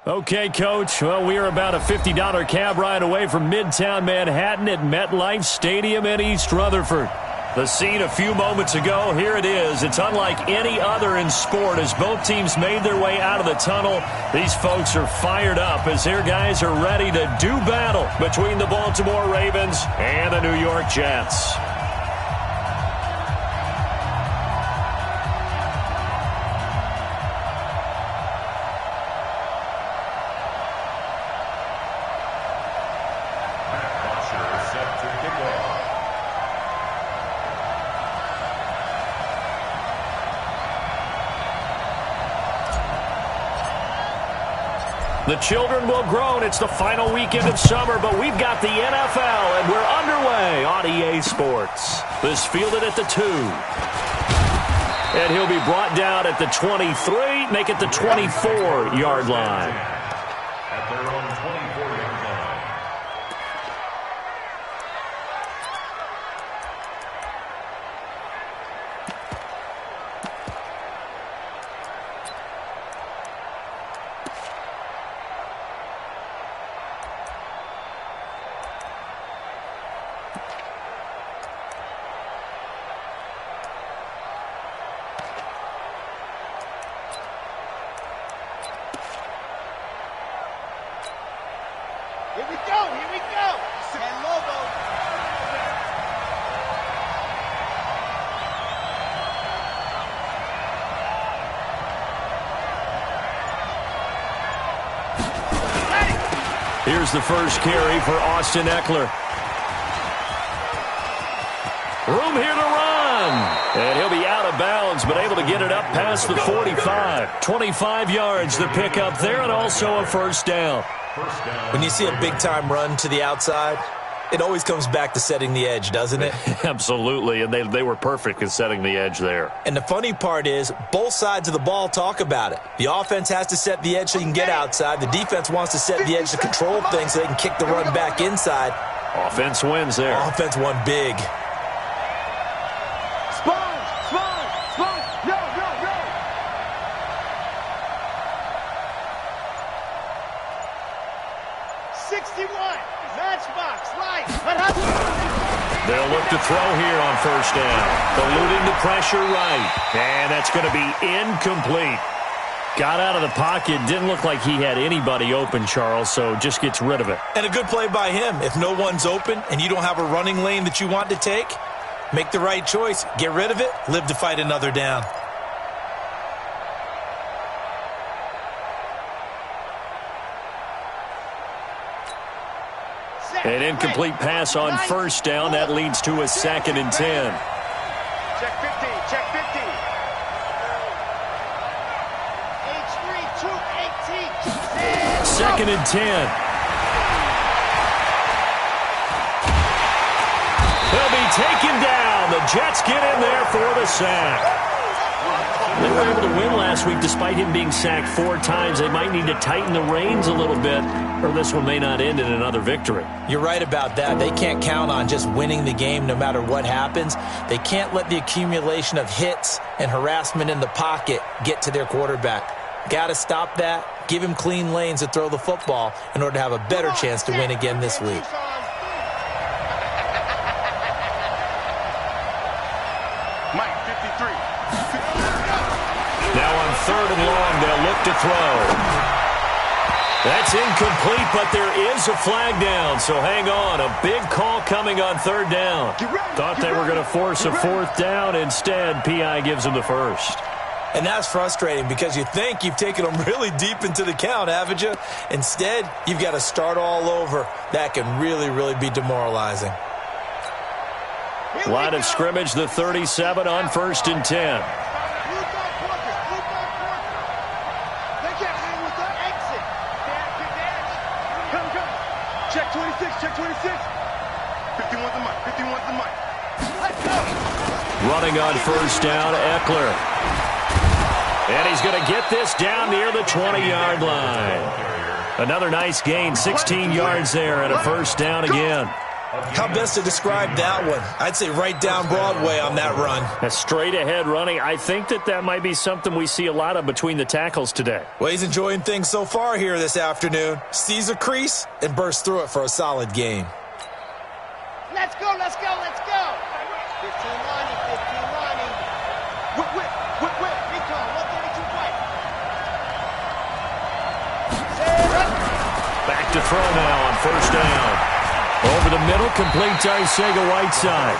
Okay, Coach. Well, we are about a $50 cab ride away from Midtown Manhattan at MetLife Stadium in East Rutherford. The scene a few moments ago, here it is. It's unlike any other in sport as both teams made their way out of the tunnel. These folks are fired up as their guys are ready to do battle between the Baltimore Ravens and the New York Jets. The children will groan. It's the final weekend of summer, but we've got the NFL, and we're underway on EA Sports. This fielded at the 2. And he'll be brought down at the 23, make it the 24-yard line. At their own 24-yard line. Here we go, here we go. And logo. Here's the first carry for Austin Eckler. Room here to run. And he'll be out of bounds, but able to get it up past the 45. 25 yards to pick up there, and also a first down. When you see a big-time run to the outside, it always comes back to setting the edge, doesn't it? Absolutely, and they were perfect in setting the edge there. And the funny part is, both sides of the ball talk about it. The offense has to set the edge so you can get outside. The defense wants to set the edge to control things so they can kick the run back inside. Offense wins there. Offense won big. They'll look to throw here on first down. Eluding the pressure right. And that's going to be incomplete. Got out of the pocket. Didn't look like he had anybody open, Charles, so just gets rid of it. And a good play by him. If no one's open and you don't have a running lane that you want to take, make the right choice. Get rid of it. Live to fight another down. An incomplete pass on first down. That leads to a 2nd and 10. Check 50, check 50. H3, 218. 2nd and 10. He'll be taken down. The Jets get in there for the sack. They were able to win last week despite him being sacked 4 times. They might need to tighten the reins a little bit, or this one may not end in another victory. You're right about that. They can't count on just winning the game no matter what happens. They can't let the accumulation of hits and harassment in the pocket get to their quarterback. Got to stop that. Give him clean lanes to throw the football in order to have a better chance to win again this week. Mike, 53. Now on 3rd and long, they'll look to throw. That's incomplete, but there is a flag down, so hang on. A big call coming on 3rd down. Thought they were going to force a 4th down. Instead, P.I. gives them the first. And that's frustrating because you think you've taken them really deep into the count, haven't you? Instead, you've got to start all over. That can really, really be demoralizing. Line of scrimmage, the 37 on 1st and 10. Check 26, check 26. 51's the mic, 51's the mic. Let's go. Running on first down, Eckler. And he's going to get this down near the 20-yard line. Another nice gain, 16 yards there, and a first down again. How best to describe that one? I'd say right down Broadway on that run. A straight-ahead running. I think that might be something we see a lot of between the tackles today. Well, he's enjoying things so far here this afternoon. Sees a crease and bursts through it for a solid game. Let's go, let's go, let's go. 15 lining, 15 lining. Whip. Recon, 132 right. Back to throw now on first down. Over the middle, complete to Arcega-Whiteside.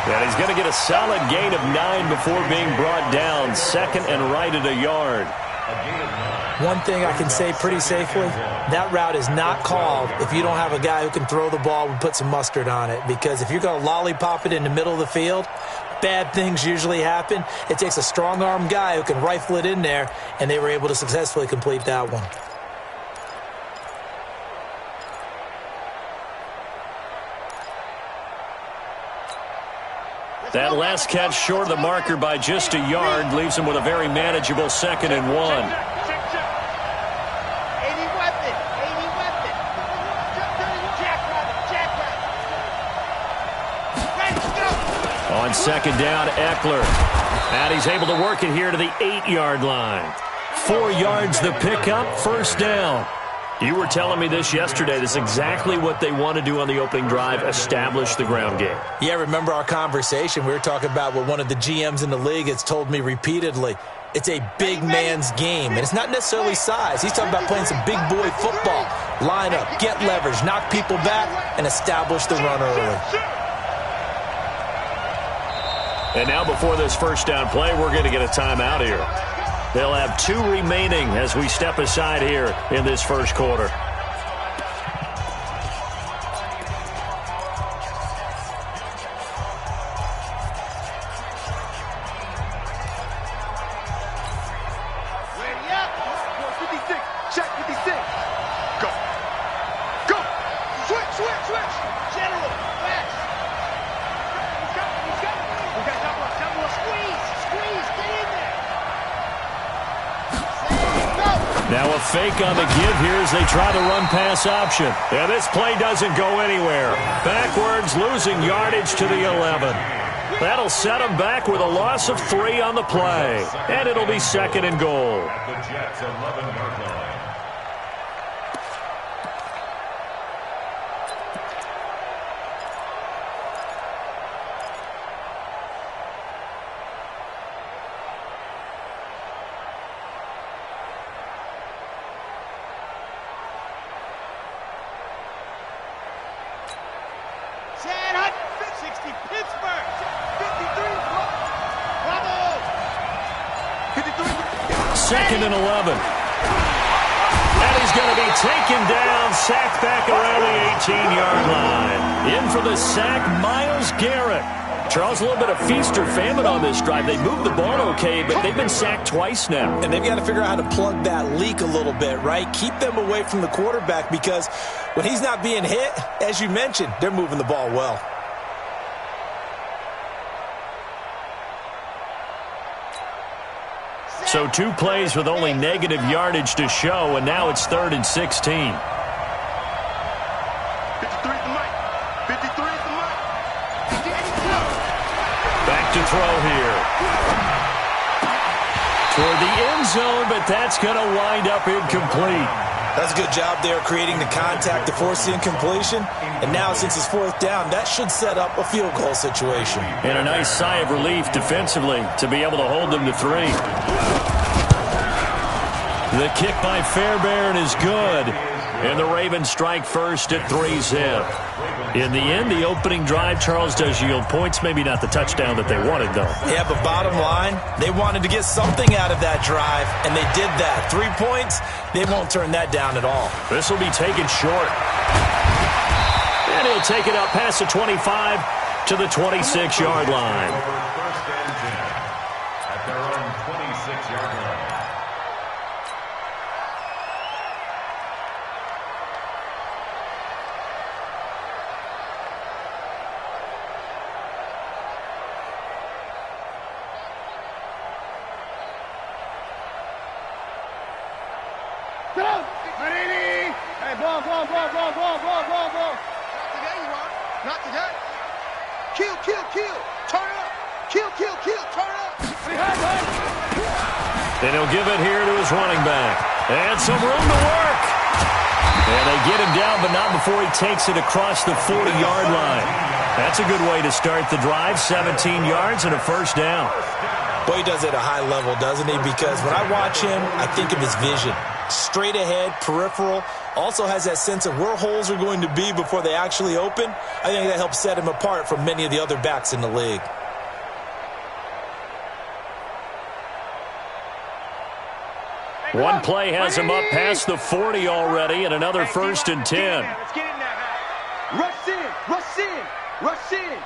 And he's going to get a solid gain of 9 before being brought down. Second and right at a yard. One thing I can say pretty safely, that route is not called if you don't have a guy who can throw the ball and put some mustard on it. Because if you're going to lollipop it in the middle of the field, bad things usually happen. It takes a strong-arm guy who can rifle it in there, and they were able to successfully complete that one. That last catch short of the marker by just a yard leaves him with a very manageable 2nd and 1. 80 weapon. Jackrabbit. On second down, Eckler. And he's able to work it here to the 8-yard line. 4 yards the pickup, first down. You were telling me this yesterday. This is exactly what they want to do on the opening drive, establish the ground game. Yeah, remember our conversation? We were talking about what one of the GMs in the league has told me repeatedly. It's a big man's game, and it's not necessarily size. He's talking about playing some big boy football. Line up, get leverage, knock people back, and establish the run early. And now before this first down play, we're going to get a timeout here. They'll have 2 remaining as we step aside here in this first quarter. Ready up. 56. Check 56. Go. Switch. General, fast. He's got it. We got double up. Squeeze, get in there. Now a fake on the give here as they try the run-pass option. And this play doesn't go anywhere. Backwards, losing yardage to the 11. That'll set them back with a loss of 3 on the play. And it'll be 2nd and goal. At the Jets' 11-yard line. Second and 11. And he's going to be taken down, sacked back around the 18-yard line. In for the sack, Myles Garrett. Charles, a little bit of feast or famine on this drive. They moved the ball okay, but they've been sacked twice now. And they've got to figure out how to plug that leak a little bit, right? Keep them away from the quarterback because when he's not being hit, as you mentioned, they're moving the ball well. So 2 plays with only negative yardage to show, and now it's 3rd and 16. 53 is the mic. 53 is the mic. Back to throw here. Toward the end zone, but that's going to wind up incomplete. That's a good job there creating the contact to force the incompletion. And now since it's 4th down, that should set up a field goal situation. And a nice sigh of relief defensively to be able to hold them to 3. The kick by Fairbairn is good. And the Ravens strike first at 3-zip. In the end, the opening drive, Charles, does yield points. Maybe not the touchdown that they wanted, though. Yeah, but bottom line, they wanted to get something out of that drive, and they did that. 3 points, they won't turn that down at all. This will be taken short. And he'll take it up past the 25 to the 26-yard line. First and 10 at their own 26-yard line. Hey, ball. Not today, you are. Not today. Kill, kill, kill. Turn up. Kill, kill, kill. Turn up. And he'll give it here to his running back. And some room to work. And they get him down, but not before he takes it across the 40-yard line. That's a good way to start the drive. 17 yards and a first down. Boy, he does it at a high level, doesn't he? Because when I watch him, I think of his vision. Straight ahead, peripheral. Also has that sense of where holes are going to be before they actually open. I think that helps set him apart from many of the other backs in the league. One play has him up past the 40 already, and another first and 10. Let's get in there. Rush in. Rush in. Rush in.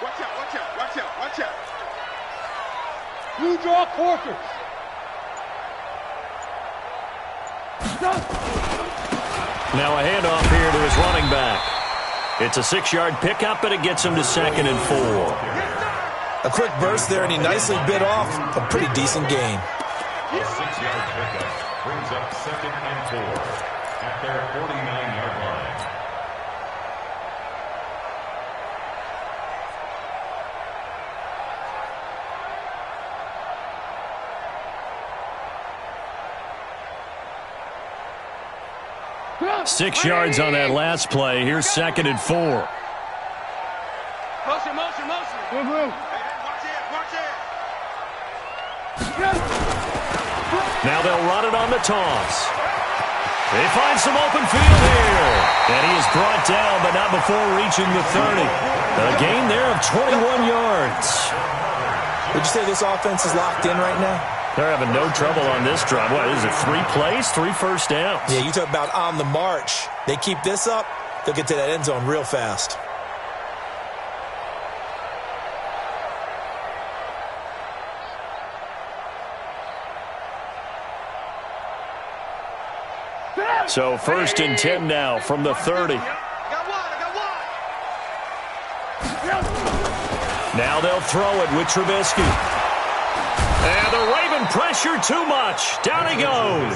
Watch out. Watch out. Watch out. Watch out. You draw quarters. Now a handoff here to his running back. It's a 6-yard pickup, and it gets him to 2nd and 4. A quick burst there, and he nicely bit off a pretty decent gain. A 6-yard pickup brings up 2nd and 4 at their 49-yard line. Six yards on that last play. Here's 2nd and 4. Motion, motion, motion. Hey, watch it, watch it. Now they'll run it on the toss. They find some open field here. And he is brought down, but not before reaching the 30. A gain there of 21 yards. Would you say this offense is locked in right now? They're having no trouble on this drive. What is it, 3 plays, 3 first downs? Yeah, you talk about on the march. They keep this up, they'll get to that end zone real fast. So 1st and 10 now from the 30. Now they'll throw it with Trubisky. And the Raven pressure too much. Down he goes.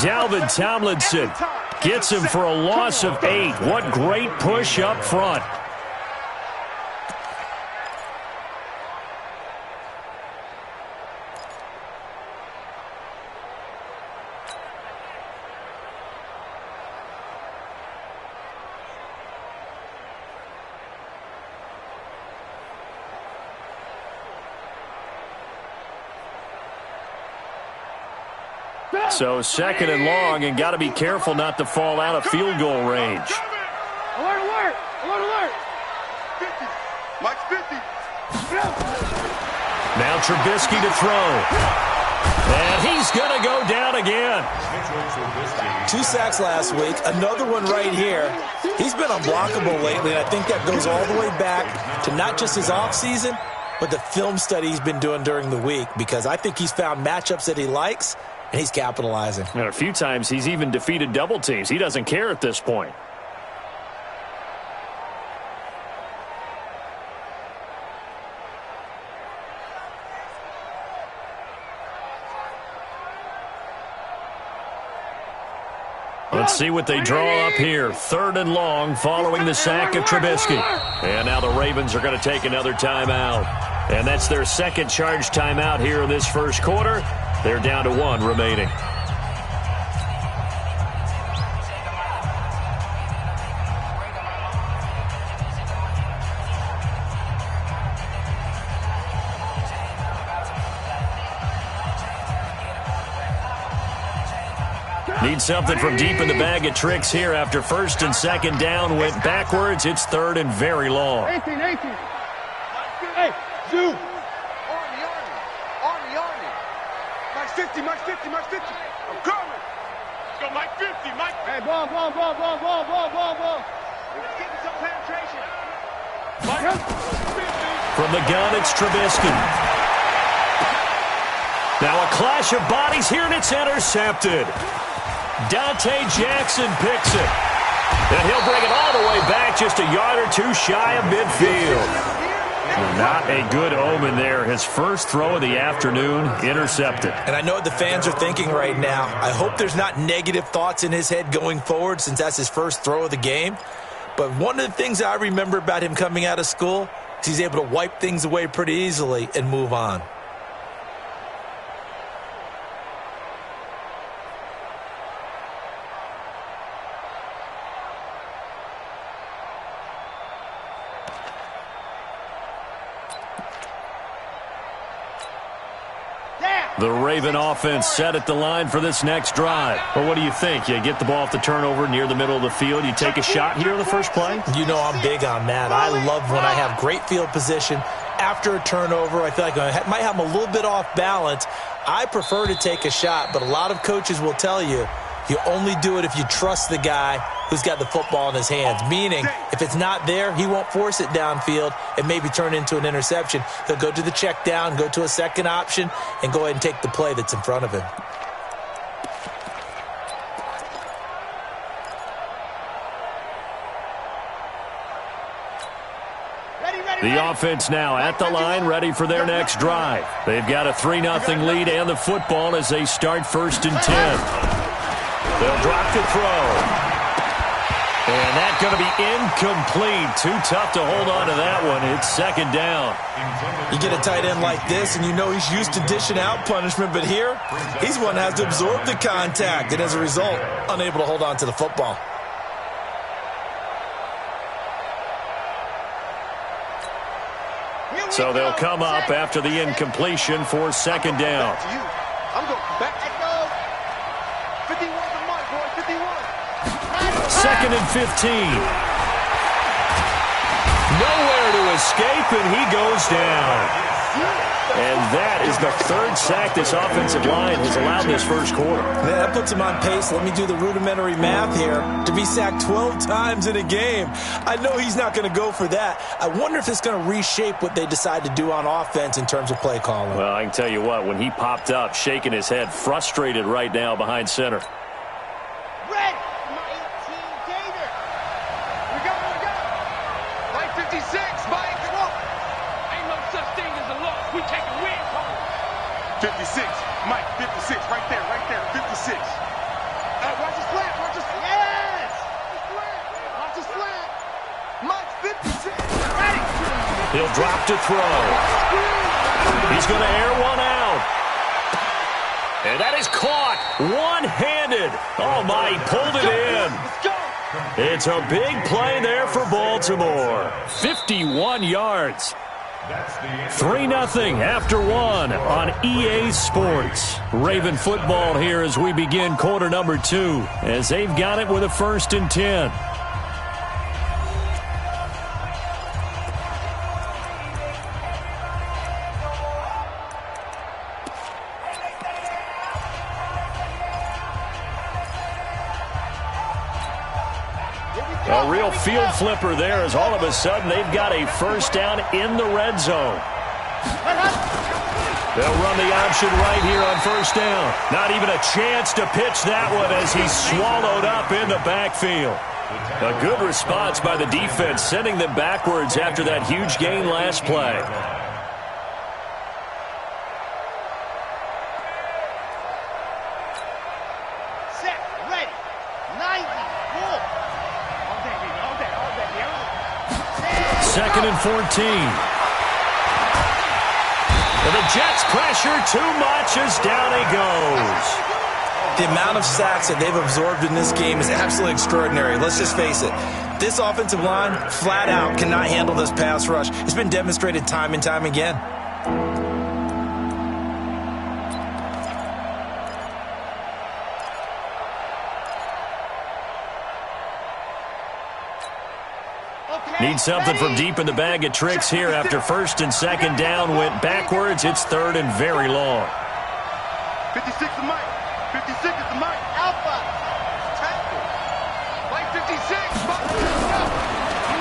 Dalvin Tomlinson gets him for a loss of 8. What great push up front. So 2nd and long, and got to be careful not to fall out of field goal range. Alert, alert, alert, alert. 50. Mike's 50. Now Trubisky to throw. And he's going to go down again. 2 sacks last week, another one right here. He's been unblockable lately, and I think that goes all the way back to not just his offseason, but the film study he's been doing during the week, because I think he's found matchups that he likes, and he's capitalizing. And a few times he's even defeated double teams. He doesn't care at this point. Let's see what they draw up here. 3rd and long following the sack of Trubisky. And now the Ravens are going to take another timeout. And that's their 2nd charge timeout here in this first quarter. They're down to 1 remaining. Need something from deep in the bag of tricks here after 1st and 2nd down went backwards. It's 3rd and very long. 18. Hey, Zoo. Army. Mike's 50, Mike's 50, Mike's 50. I'm coming. Go, Mike 50, Mike 50. Hey, ball. Let's get some penetration. From the gun, it's Trubisky. Now a clash of bodies here, and it's intercepted. Dante Jackson picks it. And he'll bring it all the way back just a yard or 2 shy of midfield. Not a good omen there. His first throw of the afternoon intercepted. And I know what the fans are thinking right now. I hope there's not negative thoughts in his head going forward, since that's his first throw of the game. But one of the things I remember about him coming out of school is he's able to wipe things away pretty easily and move on. The Raven offense set at the line for this next drive. Well, what do you think? You get the ball off the turnover near the middle of the field. You take a shot here in the first play? You know I'm big on that. I love when I have great field position after a turnover. I feel like I might have them a little bit off balance. I prefer to take a shot, but a lot of coaches will tell you, you only do it if you trust the guy who's got the football in his hands. Meaning, if it's not there, he won't force it downfield and maybe turn into an interception. He'll go to the check down, go to a second option, and go ahead and take the play that's in front of him. The offense now at the line, ready for their next drive. They've got a 3-0 lead and the football as they start 1st and 10. They'll drop to throw. And that's going to be incomplete. Too tough to hold on to that one. It's 2nd down. You get a tight end like this, and you know he's used to dishing out punishment, but here, he's one that has to absorb the contact, and as a result, unable to hold on to the football. So they'll come up after the incompletion for 2nd down. I'm going back. 51's the mark, boy. 51. 2nd and 15. Nowhere to escape, and he goes down. And that is the 3rd sack this offensive line has allowed this first quarter. Yeah, that puts him on pace. Let me do the rudimentary math here. To be sacked 12 times in a game. I know he's not going to go for that. I wonder if it's going to reshape what they decide to do on offense in terms of play calling. Well, I can tell you what, when he popped up, shaking his head, frustrated right now behind center. Red, my 18 Gator. We got it. Mike 56, Mike. Come on. Ain't no such thing as a loss. We take a win home. 56, Mike 56, right there, 56. Watch his flat, watch his flat. Yes. Watch his flat. Mike 56. He'll drop to throw. He's going to air one out. And that is caught one-handed. Oh, my, he pulled it in. It's a big play there for Baltimore. 51 yards. 3-0 after 1 on EA Sports. Raven football here as we begin quarter number 2, as they've got it with a 1st and 10. A real field flipper there, as all of a sudden they've got a 1st down in the red zone. They'll run the option right here on 1st down. Not even a chance to pitch that one as he's swallowed up in the backfield. A good response by the defense, sending them backwards after that huge gain last play. Set, ready, 90, cool. 2nd and 14. And the Jets pressure too much as down he goes. The amount of sacks that they've absorbed in this game is absolutely extraordinary. Let's just face it. This offensive line, flat out, cannot handle this pass rush. It's been demonstrated time and time again. Need something from deep in the bag of tricks here after 1st and 2nd down went backwards. It's 3rd and very long. 56 is Mike. 56 is the Mike. Alpha. Tackle. Mike 56.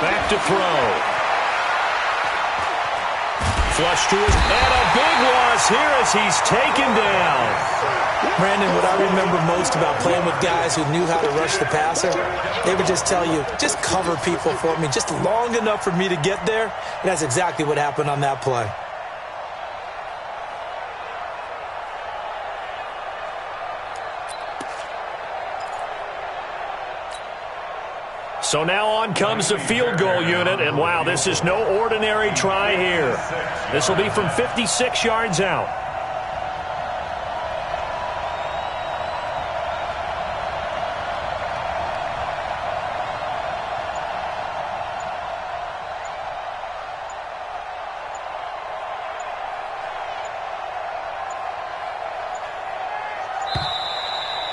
Back to throw. Flush to his, and a big loss here as he's taken down. Brandon, what I remember most about playing with guys who knew how to rush the passer, they would just tell you, just cover people for me, just long enough for me to get there. And that's exactly what happened on that play. So now on comes the field goal unit, and wow, this is no ordinary try here. This will be from 56 yards out.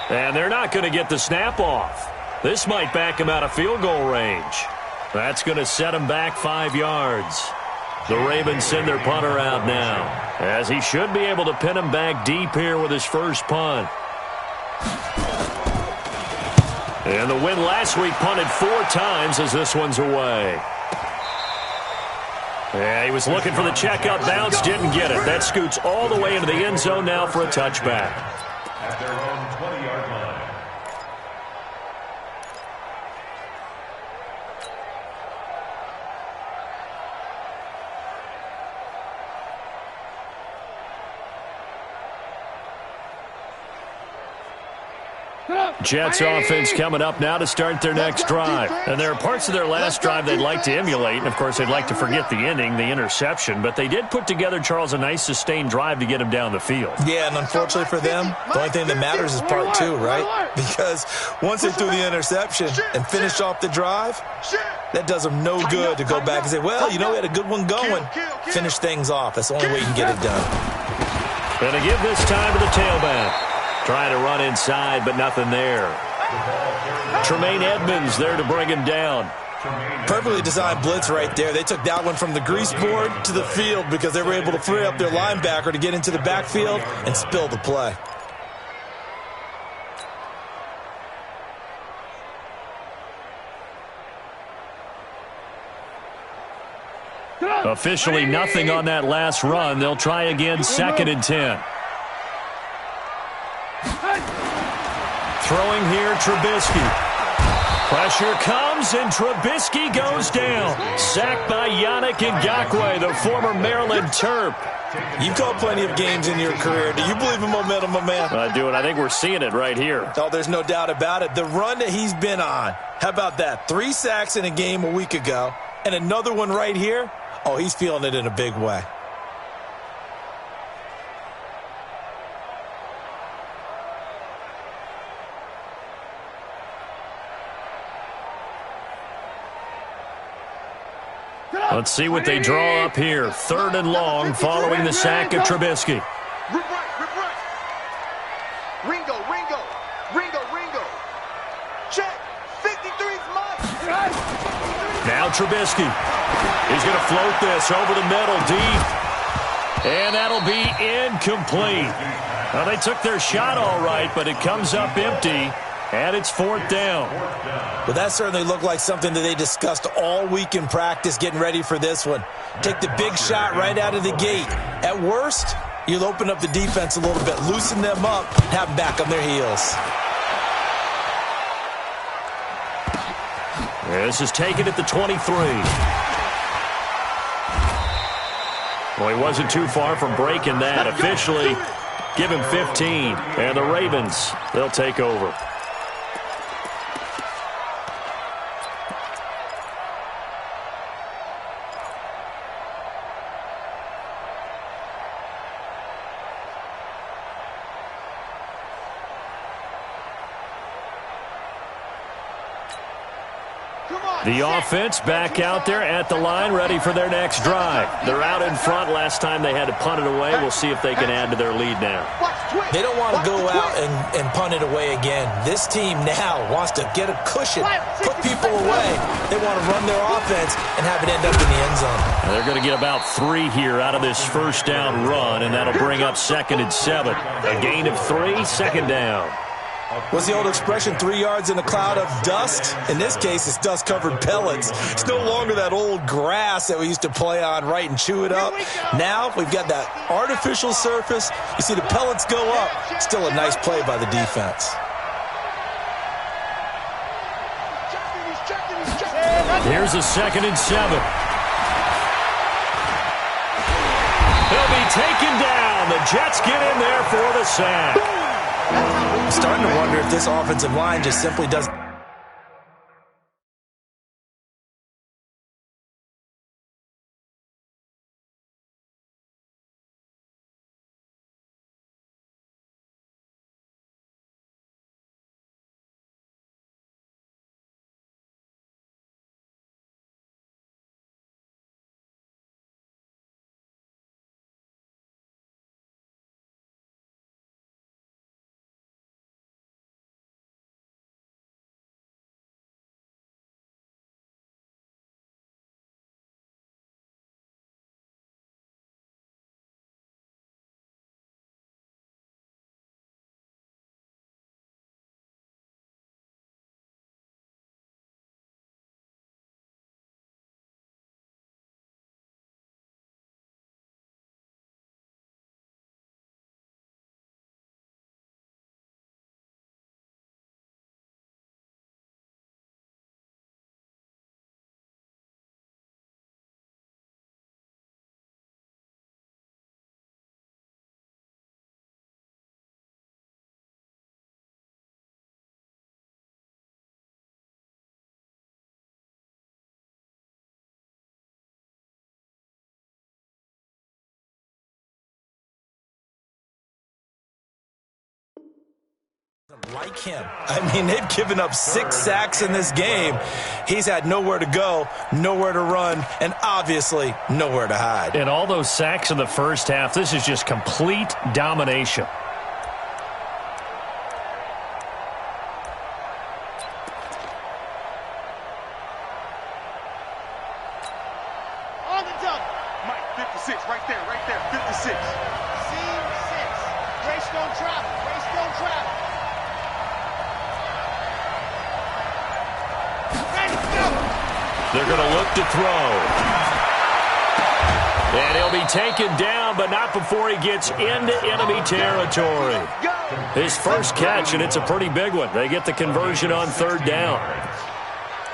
And they're not going to get the snap off. This might back him out of field goal range. That's going to set him back 5 yards. The Ravens send their punter out now, as he should be able to pin him back deep here with his first punt. And the win last week punted 4 times as this one's away. Yeah, he was looking for the checkup bounce, didn't get it. That scoots all the way into the end zone now for a touchback. At their own 20-yard line. Jets offense coming up now to start their next drive. And there are parts of their last drive they'd like to emulate. And, of course, they'd like to forget the ending, the interception. But they did put together, Charles, a nice sustained drive to get him down the field. Yeah, and unfortunately for them, the only thing that matters is part 2, right? Because once they threw the interception and finished off the drive, that does them no good to go back and say, well, you know, we had a good one going. Finish things off. That's the only way you can get it done. Going to give this time to the tailback. Trying to run inside, but nothing there. Tremaine Edmonds there to bring him down. Perfectly designed blitz right there. They took that one from the grease board to the field because they were able to free up their linebacker to get into the backfield and spill the play. Officially nothing on that last run. They'll try again, 2nd and 10. Throwing here, Trubisky. Pressure comes, and Trubisky goes down. Sacked by Yannick Ngakoue, the former Maryland Terp. You've called plenty of games in your career. Do you believe in momentum, my man? I do, and I think we're seeing it right here. Oh, there's no doubt about it. The run that he's been on. How about that? 3 sacks in a game a week ago, and another one right here. Oh, he's feeling it in a big way. Let's see what they draw up here. 3rd and long following the sack of Trubisky. Rip right. Ringo. Check. 53's mine. Now Trubisky. He's going to float this over the middle, deep. And that'll be incomplete. Well, they took their shot all right, but it comes up empty. And it's 4th down. Well, that certainly looked like something that they discussed all week in practice getting ready for this one. Take the big shot right out of the gate. At worst, you'll open up the defense a little bit, loosen them up, have them back on their heels. This is taken at the 23. Well, he wasn't too far from breaking that. Officially, give him 15. And the Ravens, they'll take over. The offense back out there at the line, ready for their next drive. They're out in front. Last time they had to punt it away. We'll see if they can add to their lead now. They don't want to go out and punt it away again. This team now wants to get a cushion, put people away. They want to run their offense and have it end up in the end zone. They're going to get about 3 here out of this first down run, and that'll bring up 2nd and 7. A gain of 3, 2nd down. What's the old expression, 3 yards in a cloud of dust? In this case, it's dust-covered pellets. It's no longer that old grass that we used to play on, right, and chew it up. Now we've got that artificial surface. You see the pellets go up. Still a nice play by the defense. Here's a 2nd and 7. He'll be taken down. The Jets get in there for the sack. I'm starting to wonder if this offensive line just simply doesn't Like him. I mean, they've given up 6 sacks in this game. He's had nowhere to go, nowhere to run, and obviously nowhere to hide. And all those sacks in the first half, this is just complete domination. On the double. Mike, 56, right there, 56. Seam 6. Grace don't travel. Grace don't travel. Ready, go. They're going to look to throw. And he'll be taken down, but not before he gets into enemy territory. His first catch, and it's a pretty big one. They get the conversion on third down.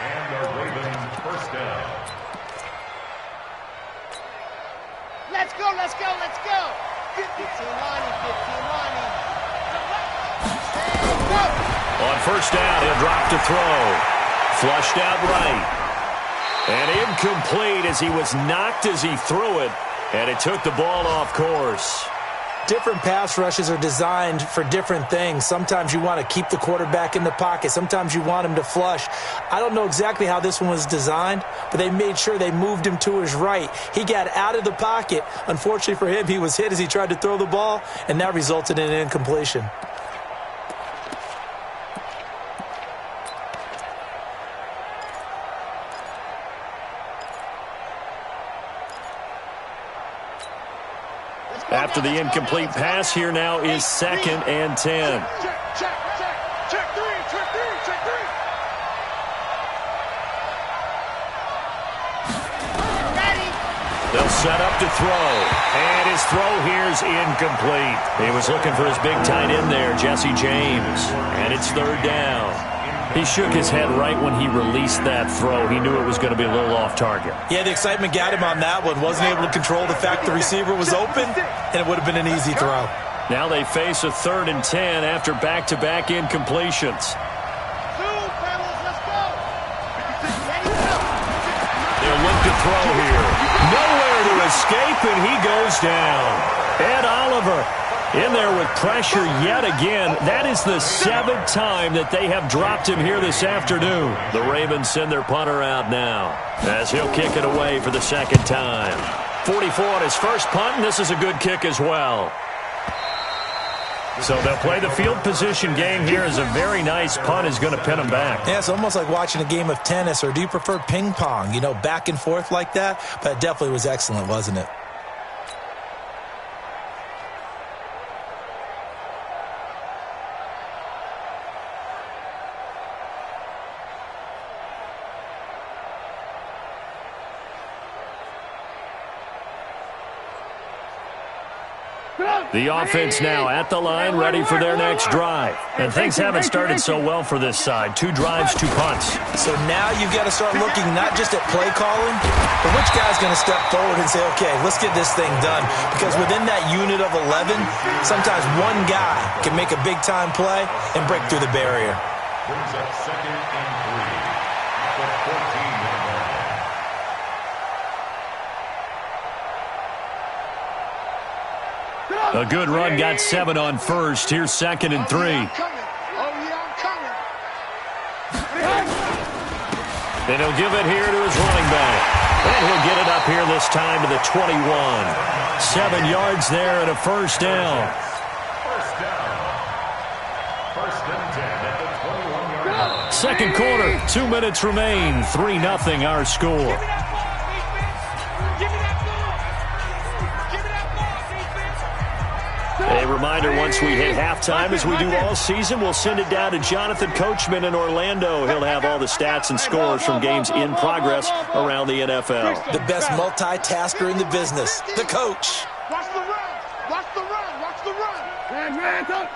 And the Ravens first down. Let's go, let's go, let's go. 15-lining, 15-lining. Stand, go. On first down, he'll drop to throw. Flushed out right. And incomplete as he was knocked as he threw it, and it took the ball off course. Different pass rushes are designed for different things. Sometimes you want to keep the quarterback in the pocket. Sometimes you want him to flush. I don't know exactly how this one was designed, but they made sure they moved him to his right. He got out of the pocket. Unfortunately for him, he was hit as he tried to throw the ball, and that resulted in an incompletion. After the incomplete pass, here now is 2nd and 10. Check three. Ready. They'll set up to throw. And his throw here's incomplete. He was looking for his big tight end there, Jesse James. And it's third down. He shook his head right when he released that throw. He knew it was going to be a little off target. Yeah, the excitement got him on that one. Wasn't able to control the fact the receiver was open, and it would have been an easy throw. Now they face a 3rd and 10 after back-to-back incompletions. Zoom, fellas, let's go. Ready, go. They'll look to throw here. Nowhere to escape, and he goes down. Ed Oliver in there with pressure yet again. That is the 7th time that they have dropped him here this afternoon. The Ravens send their punter out now as he'll kick it away for the 2nd time. 44 on his first punt, and this is a good kick as well. So they'll play the field position game here as a very nice punt is going to pin them back. Yeah, it's almost like watching a game of tennis, or do you prefer ping pong? You know, back and forth like that? But it definitely was excellent, wasn't it? The offense now at the line, ready for their next drive. And things haven't started so well for this side. 2 drives, 2 punts. So now you've got to start looking not just at play calling, but which guy's going to step forward and say, okay, let's get this thing done. Because within that unit of 11, sometimes one guy can make a big-time play and break through the barrier. Brings up 2nd and 3 at the 14-yard line. A good run, got 7 on first. Here's 2nd and 3. I'm coming. And he'll give it here to his running back. And he'll get it up here this time to the 21. 7 yards there and a first down. First down. 1st and 10 at the 21-yard line. Second quarter, 2 minutes remain. 3-0 our score. A reminder, once we hit halftime, as we do all season, we'll send it down to Jonathan Coachman in Orlando. He'll have all the stats and scores from games in progress around the NFL. The best multitasker in the business, the coach. Watch the run. Man, kill.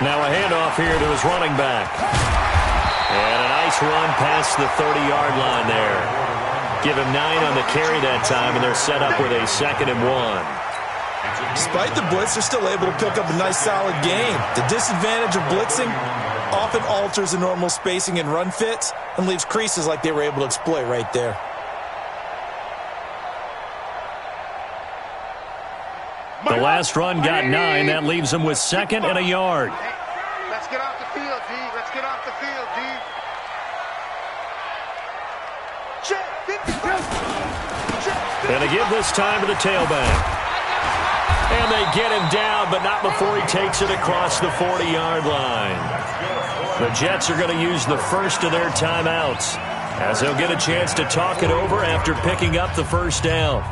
Now a handoff here to his running back. And a nice run past the 30-yard line there. Give him 9 on the carry that time, and they're set up with a 2nd and 1. Despite the blitz, they're still able to pick up a nice, solid game. The disadvantage of blitzing often alters the normal spacing and run fits and leaves creases like they were able to exploit right there. The last run got 9. That leaves him with 2nd and a yard. Hey, let's get off the field, D. Let's get off the field, D. Check. And they give this time to the tailback. And they get him down, but not before he takes it across the 40-yard line. The Jets are going to use the first of their timeouts, as they'll get a chance to talk it over after picking up the first down.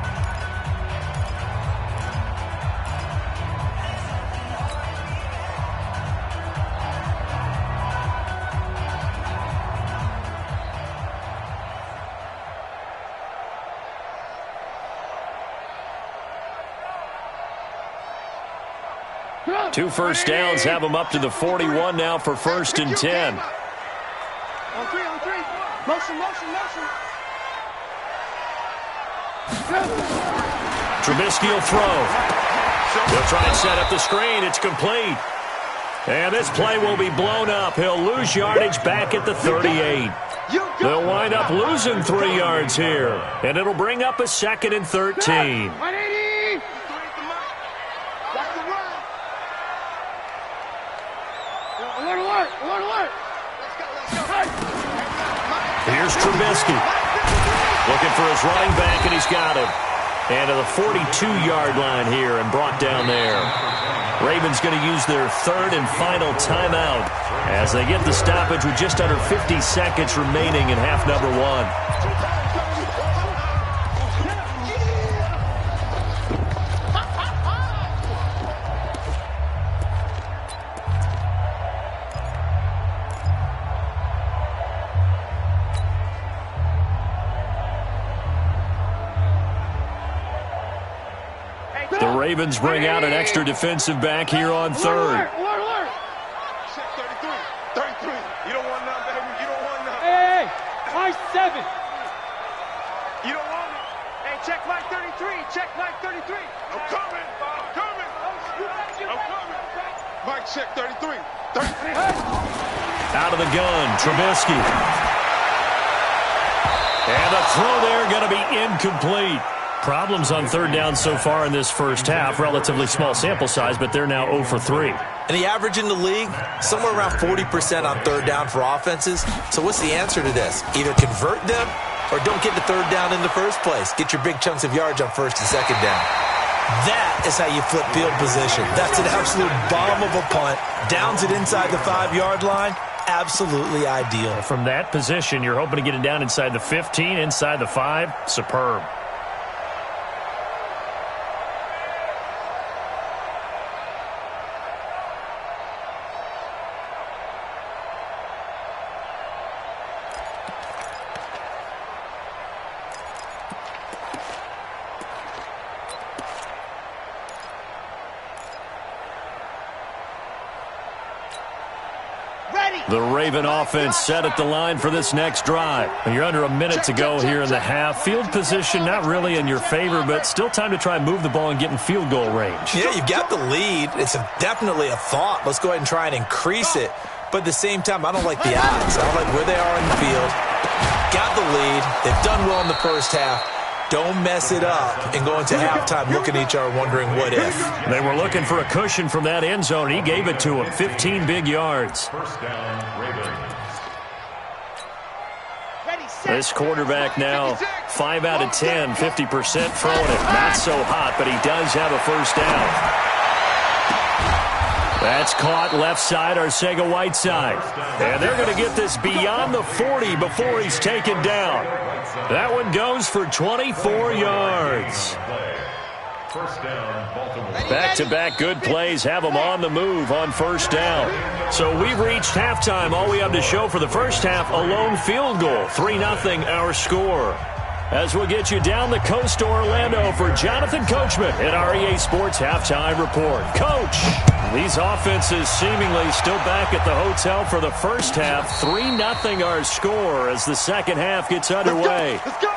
Two first downs have them up to the 41 now for 1st and 10. On three. Motion. Trubisky will throw. He'll try and set up the screen. It's complete. And this play will be blown up. He'll lose yardage back at the 38. They'll wind up losing 3 yards here. And it'll bring up a 2nd and 13. 180. Alert. Let's go. Here's Trubisky. Looking for his running back, and he's got him. And to the 42-yard line here and brought down there. Ravens going to use their 3rd and final timeout as they get the stoppage with just under 50 seconds remaining in half number 1. The Ravens bring out an extra defensive back here on 3rd. Check 33. You don't want none, baby. You don't want none. Hey, Mike 7. You don't want it. Hey, check Mike 33. I'm coming. Mike, check 33. Out of the gun, Trubisky. And the throw there going to be incomplete. Problems on 3rd down so far in this first half. Relatively small sample size, but they're now 0 for 3. And the average in the league, somewhere around 40% on 3rd down for offenses. So what's the answer to this? Either convert them or don't get to 3rd down in the first place. Get your big chunks of yards on 1st and 2nd down. That is how you flip field position. That's an absolute bomb of a punt. Downs it inside the 5-yard line. Absolutely ideal. From that position, you're hoping to get it down inside the 15, inside the 5. Superb. The Raven offense set at the line for this next drive. You're under a minute to go here in the half. Field position not really in your favor, but still time to try and move the ball and get in field goal range. Yeah, you've got the lead. It's definitely a thought. Let's go ahead and try and increase it. But at the same time, I don't like the odds. I don't like where they are in the field. Got the lead. They've done well in the first half. Don't mess it up and go into halftime looking at each other wondering what if. They were looking for a cushion from that end zone. He gave it to him. 15 big yards. First down, Ravens. This quarterback now 5 out of 10, 50% throwing it. Not so hot, but he does have a first down. That's caught left side, Arcega-Whiteside. And they're going to get this beyond the 40 before he's taken down. That one goes for 24 yards. First down, Baltimore. Back-to-back good plays have them on the move on first down. So we've reached halftime. All we have to show for the first half, a lone field goal. 3-0 our score. As we'll get you down the coast to Orlando for Jonathan Coachman at our EA Sports Halftime Report. Coach, these offenses seemingly still back at the hotel for the first half. 3-0 our score as the second half gets underway. Let's go.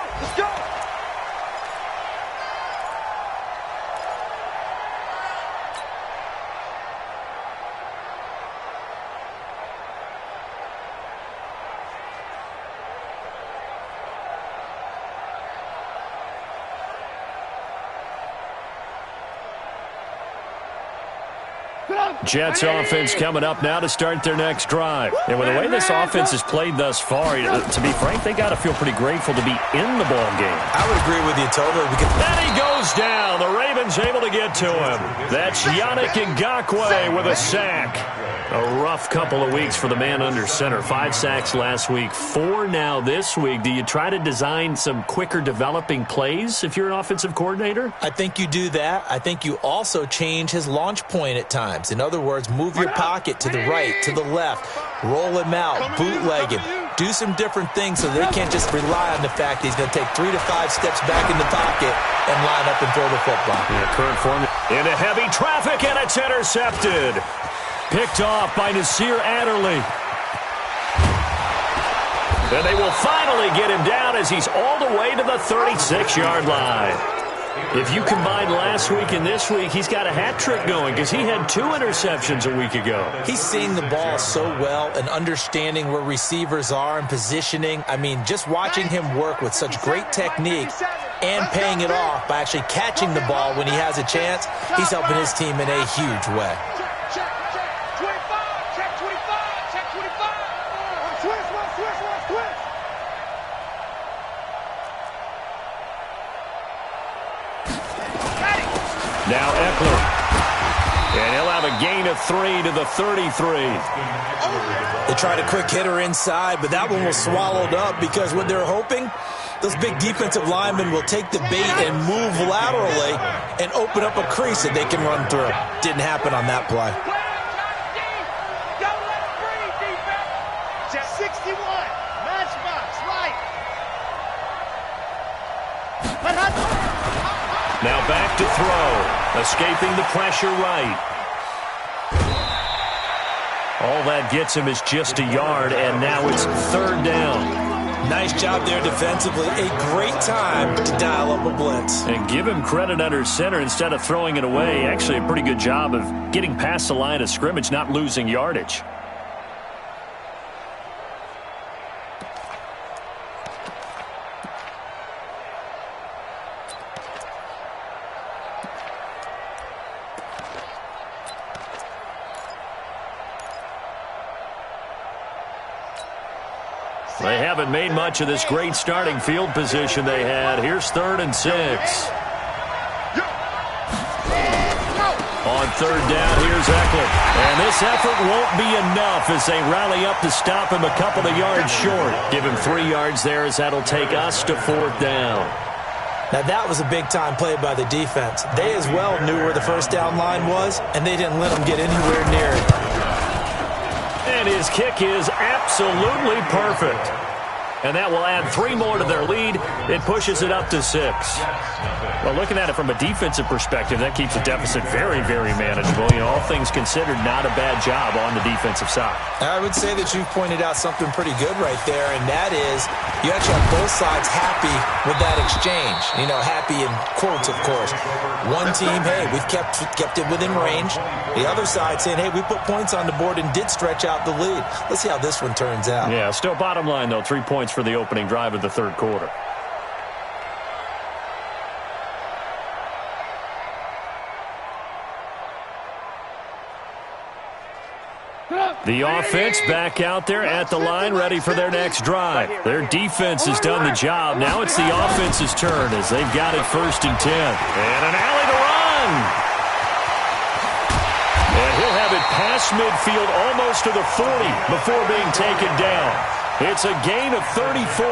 Jets offense coming up now to start their next drive. And with the way this offense has played thus far, to be frank, they got to feel pretty grateful to be in the ball game. I would agree with you totally. And he goes down. The Ravens able to get to him. That's Yannick Ngakoue with a sack. A rough couple of weeks for the man under center. 5 sacks last week, 4 now this week. Do you try to design some quicker developing plays if you're an offensive coordinator? I think you do that. I think you also change his launch point at times. In other words, move your pocket to the right, to the left, roll him out, bootleg him. Do some different things so they can't just rely on the fact that he's going to take 3 to 5 steps back in the pocket and line up and throw the football. Yeah, current form into heavy traffic, and it's intercepted. Picked off by Nasir Adderley. And they will finally get him down as he's all the way to the 36-yard line. If you combine last week and this week, he's got a hat trick going because he had 2 interceptions a week ago. He's seeing the ball so well and understanding where receivers are and positioning. I mean, just watching him work with such great technique and paying it off by actually catching the ball when he has a chance, he's helping his team in a huge way. Now Eckler. And he'll have a gain of 3 to the 33. They tried a quick hitter inside, but that one was swallowed up because what they're hoping, those big defensive linemen will take the bait and move laterally and open up a crease that they can run through. Didn't happen on that play. 61, matchbox, right. Now back to throw. Escaping the pressure right. All that gets him is just a yard, and now it's 3rd down. Nice job there defensively. A great time to dial up a blitz. And give him credit under center instead of throwing it away. Actually, a pretty good job of getting past the line of scrimmage, not losing yardage. They haven't made much of this great starting field position they had. Here's 3rd and 6. On 3rd down, here's Eckler. And this effort won't be enough as they rally up to stop him a couple of yards short. Give him 3 yards there as that'll take us to 4th down. Now that was a big-time play by the defense. They as well knew where the 1st down line was, and they didn't let them get anywhere near it. And his kick is absolutely perfect. And that will add 3 more to their lead. It pushes it up to 6. Well, looking at it from a defensive perspective, that keeps the deficit very, very manageable. You know, all things considered, not a bad job on the defensive side. I would say that you've pointed out something pretty good right there, and that is you actually have both sides happy with that exchange. You know, happy in quotes, of course. One team, hey, we've kept it within range. The other side saying, hey, we put points on the board and did stretch out the lead. Let's see how this one turns out. Yeah, still bottom line, though, 3 points for the opening drive of the 3rd quarter. The offense back out there at the line, ready for their next drive. Their defense has done the job. Now it's the offense's turn as they've got it 1st and 10. And an alley to run. And he'll have it past midfield almost to the 40 before being taken down. It's a gain of 34.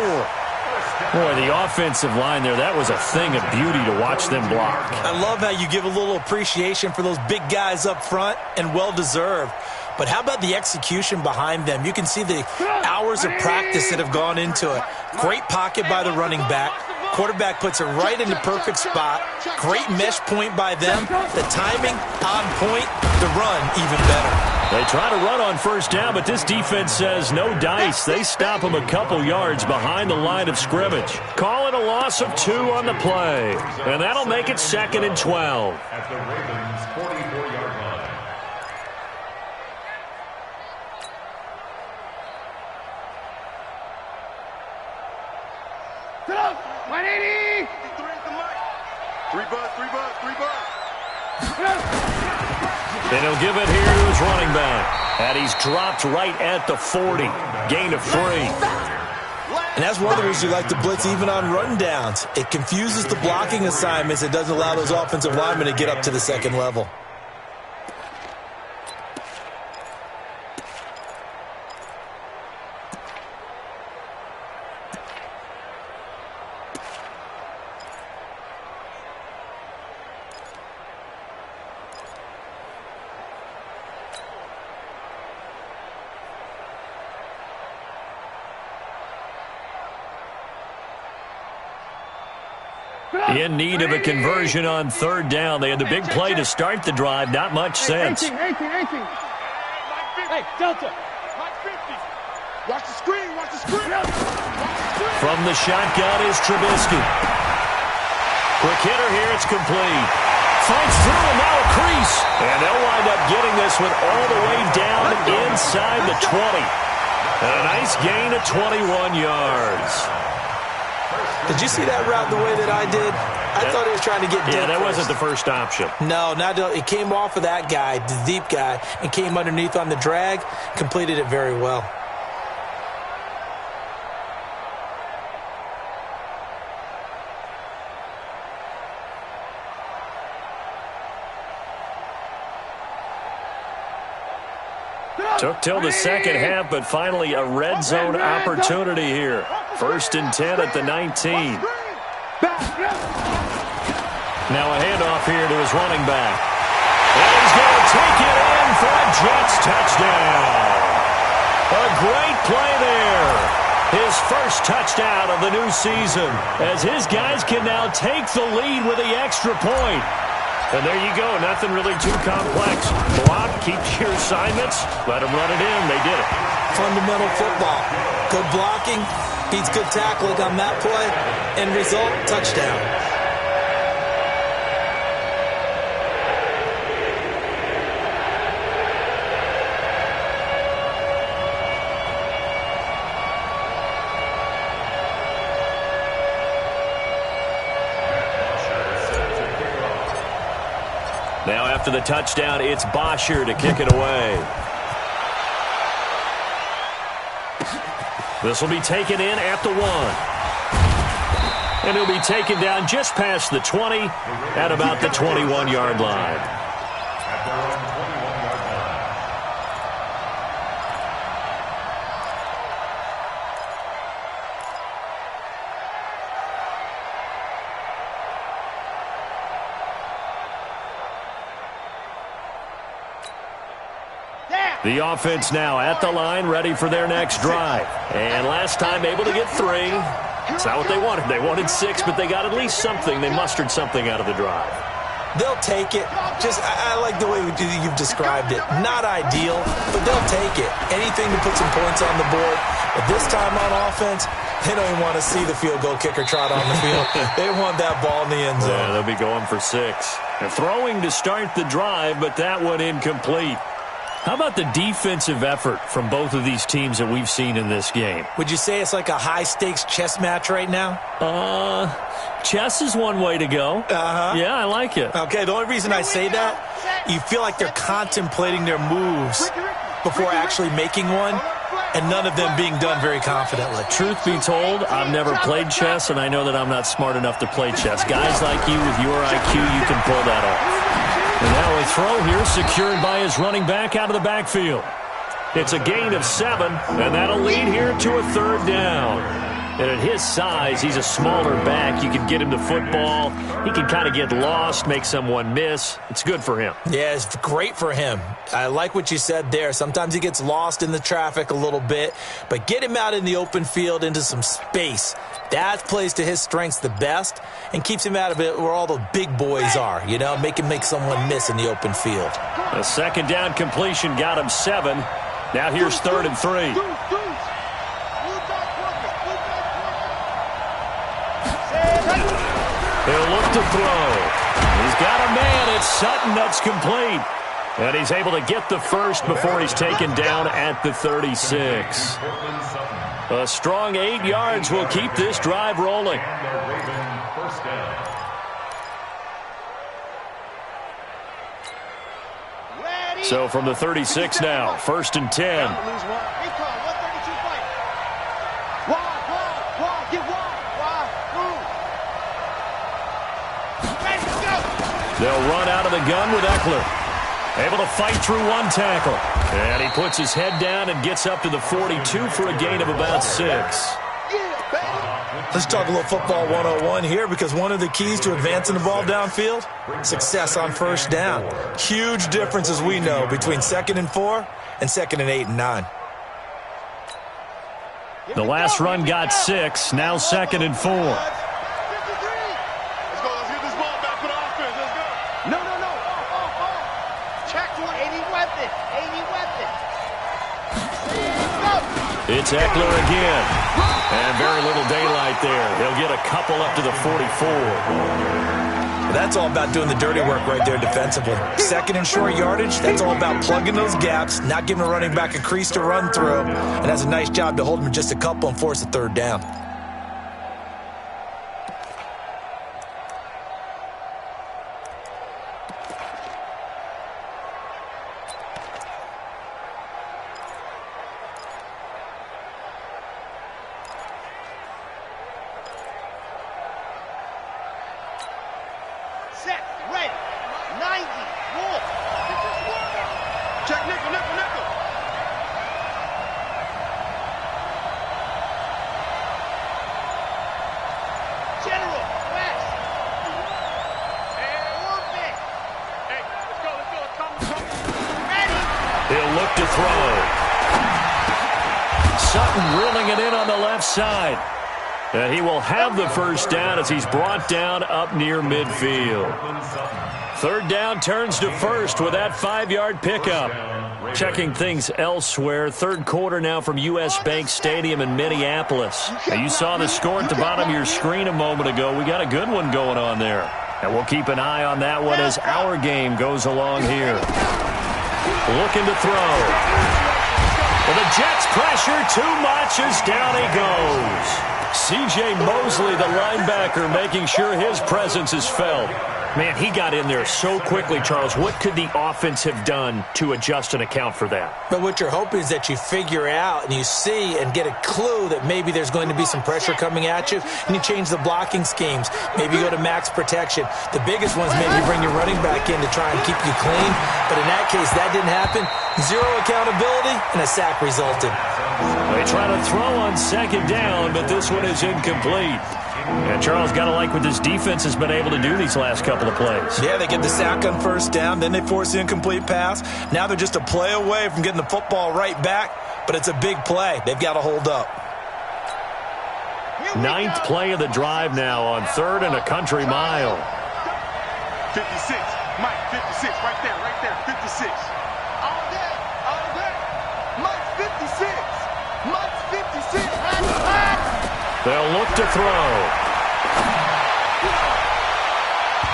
Boy, the offensive line there, that was a thing of beauty to watch them block. I love how you give a little appreciation for those big guys up front, and well-deserved. But how about the execution behind them? You can see the hours of practice that have gone into it. Great pocket by the running back. Quarterback puts it right in the perfect spot. Great mesh point by them. The timing on point. The run even better. They try to run on 1st down, but this defense says no dice. They stop them a couple yards behind the line of scrimmage. Call it a loss of 2 on the play. And that'll make it 2nd and 12. At the Ravens' 44-yard line. Get up! 180! 3 buzz, 3 buzz, 3 buzz. And he'll give it here to his running back. And he's dropped right at the 40. Gain of 3. And that's one of the reasons you like to blitz even on run downs. It confuses the blocking assignments. It doesn't allow those offensive linemen to get up to the second level. In need of a conversion on third down. They had the big play to start the drive. Not much sense. 18. Hey, Delta. Watch the screen. Watch the screen. From the shotgun is Trubisky. Quick hitter here. It's complete. Fights through and now a crease. And they'll wind up getting this one all the way down inside the 20. And a nice gain of 21 yards. Did you see that route the way that I did? I thought he was trying to get deep. Yeah, that first. wasn't the first option. No, it came off of that guy, the deep guy, and came underneath on the drag, completed it very well. Took till the second half, but finally a red zone opportunity here. 1st and 10 at the 19. Now a handoff here to his running back. And he's going to take it in for a Jets touchdown. A great play there. His first touchdown of the new season, as his guys can now take the lead with the extra point. And there you go. Nothing really too complex. Block, keep your assignments, let them run it in. They did it. Fundamental football. Good blocking, beats good tackling on that play. End result, touchdown. Now after the touchdown, it's Bosher to kick it away. This will be taken in at the 1. And he'll be taken down just past the 20 at about the 21-yard line. The offense now at the line, ready for their next drive. And last time able to get 3. It's not what they wanted. They wanted 6, but they got at least something. They mustered something out of the drive. They'll take it. I like the way you've described it. Not ideal, but they'll take it. Anything to put some points on the board. But this time on offense, they don't even want to see the field goal kicker trot on the field. They want that ball in the end zone. Yeah, they'll be going for 6. They're throwing to start the drive, but that one incomplete. How about the defensive effort from both of these teams that we've seen in this game? Would you say it's like a high-stakes chess match right now? Chess is one way to go. Uh-huh. Yeah, I like it. Okay, the only reason I say that, you feel like they're contemplating their moves before actually making one, and none of them being done very confidently. Truth be told, I've never played chess, and I know that I'm not smart enough to play chess. Guys like you with your IQ, you can pull that off. And now a throw here secured by his running back out of the backfield. It's a gain of 7, and that'll lead here to a 3rd down. And at his size, he's a smaller back. You can get him the football. He can kind of get lost, make someone miss. It's good for him. Yeah, it's great for him. I like what you said there. Sometimes he gets lost in the traffic a little bit, but get him out in the open field into some space. That plays to his strengths the best and keeps him out of it where all the big boys are, you know, make someone miss in the open field. A 2nd down completion got him 7. Now here's 3rd and 3. He'll look to throw. He's got a man. It's Sutton that's complete. And he's able to get the first before he's taken down at the 36. A strong 8 yards will keep this drive rolling. So from the 36 now, 1st and 10. Recon, 132 fight. Wide, get wide, move. Ready to go. They'll run out of the gun with Eckler. Able to fight through one tackle. And he puts his head down and gets up to the 42 for a gain of about 6. Let's talk a little football 101 here, because one of the keys to advancing the ball downfield, success on first down. Huge difference, as we know, between 2nd and 4 and 2nd and 8 and 9. The last run got 6, now 2nd and 4. Let's go. Let's get this ball back for the offense. Let's go. No. Check one. 80 weapon. It's Eckler again. And very little daylight there. He'll get a couple up to the 44. That's all about doing the dirty work right there defensively. 2nd and short yardage, that's all about plugging those gaps, not giving a running back a crease to run through, and that's a nice job to hold him just a couple and force a 3rd down. Set, ready, 90, wolf. Check nickel. General, west. Orbit. Hey, let's go. Come. Ready. He'll look to throw. Sutton reeling it in on the left side. He will have the 1st down as he's brought down up near midfield. 3rd down turns to 1st with that 5-yard pickup. Checking things elsewhere, 3rd quarter now from U.S. Bank Stadium in Minneapolis. Now, you saw the score at the bottom of your screen a moment ago. We got a good one going on there. And we'll keep an eye on that one as our game goes along here. Looking to throw. Well, the Jets pressure too much as down he goes. C.J. Mosley, the linebacker, making sure his presence is felt. Man, he got in there so quickly, Charles. What could the offense have done to adjust and account for that? But what you're hoping is that you figure out and you see and get a clue that maybe there's going to be some pressure coming at you, and you change the blocking schemes. Maybe you go to max protection. The biggest one is maybe you bring your running back in to try and keep you clean. But in that case, that didn't happen. 0 accountability, and a sack resulted. They try to throw on 2nd down, but this one is incomplete. And Charles, got to like what this defense has been able to do these last couple of plays. Yeah, they get the sack on 1st down, then they force the incomplete pass. Now they're just a play away from getting the football right back, but it's a big play. They've got to hold up. 9th play of the drive now on 3rd and a country mile. 56. Mike, 56. Right there. 56. All day. Mike 56. Mike 56. They'll look to throw.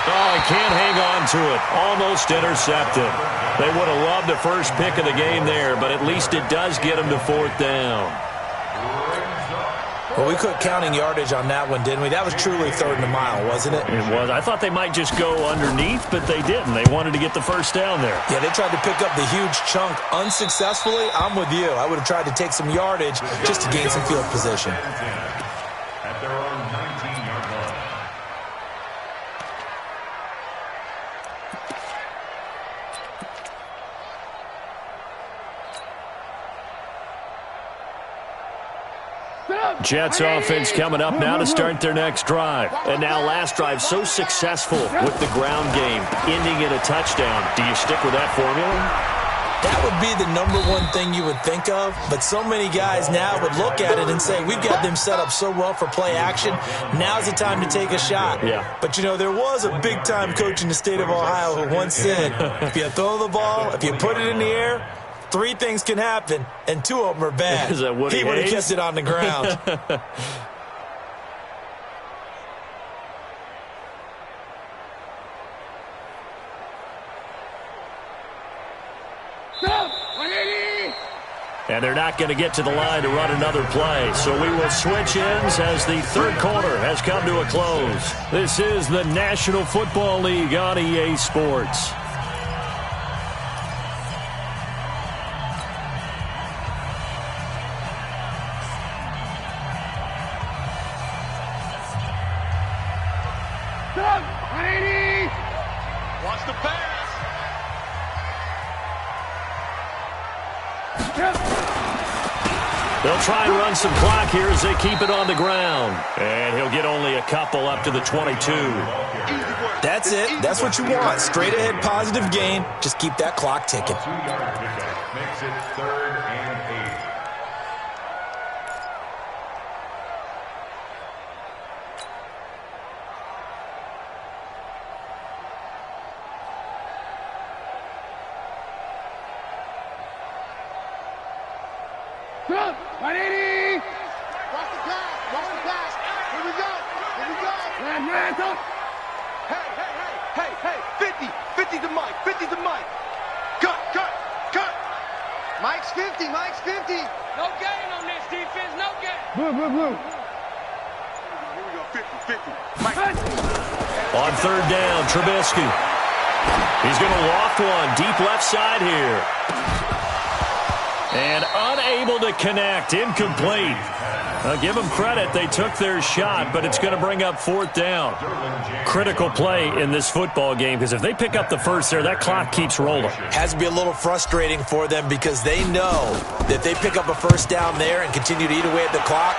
Oh, he can't hang on to it. Almost intercepted. They would have loved the first pick of the game there, but at least it does get them to 4th down. Well, we quit counting yardage on that one, didn't we? That was truly 3rd and a mile, wasn't it? It was. I thought they might just go underneath, but they didn't. They wanted to get the 1st down there. Yeah, they tried to pick up the huge chunk unsuccessfully. I'm with you. I would have tried to take some yardage just to gain some field position. At their own 19-yard line. Jets offense coming up now to start their next drive. And now last drive so successful with the ground game, ending in a touchdown. Do you stick with that formula? That would be the #1 thing you would think of, but so many guys now would look at it and say, we've got them set up so well for play action, now's the time to take a shot. Yeah. But, you know, there was a big-time coach in the state of Ohio who once said, if you throw the ball, if you put it in the air, 3 things can happen, and 2 of them are bad. Is that Woody He would have Hayes? kept it on the ground. And they're not going to get to the line to run another play. So we will switch ends as the 3rd quarter has come to a close. This is the National Football League on EA Sports. the pass. They'll try and run some clock here as they keep it on the ground. And he'll get only a couple up to the 22. That's it. That's what you want. Straight ahead positive gain. Just keep that clock ticking. 2-yard pickup makes it 3rd and 8. Good. 180. Watch the pass. Watch the pass. Here we go. Here we go. Hands up. Hey, 50 to Mike, 50 to Mike. Cut. Mike's 50. Mike's 50. No gain on this defense. No gain. Here Blue. we go, 50. Mike. On 3rd down, Trubisky. He's going to loft one deep left side here. And unable to connect, incomplete. Give them credit, they took their shot, but it's going to bring up 4th down. Critical play in this football game, because if they pick up the first there, that clock keeps rolling. Has to be a little frustrating for them because they know that they pick up a first down there and continue to eat away at the clock,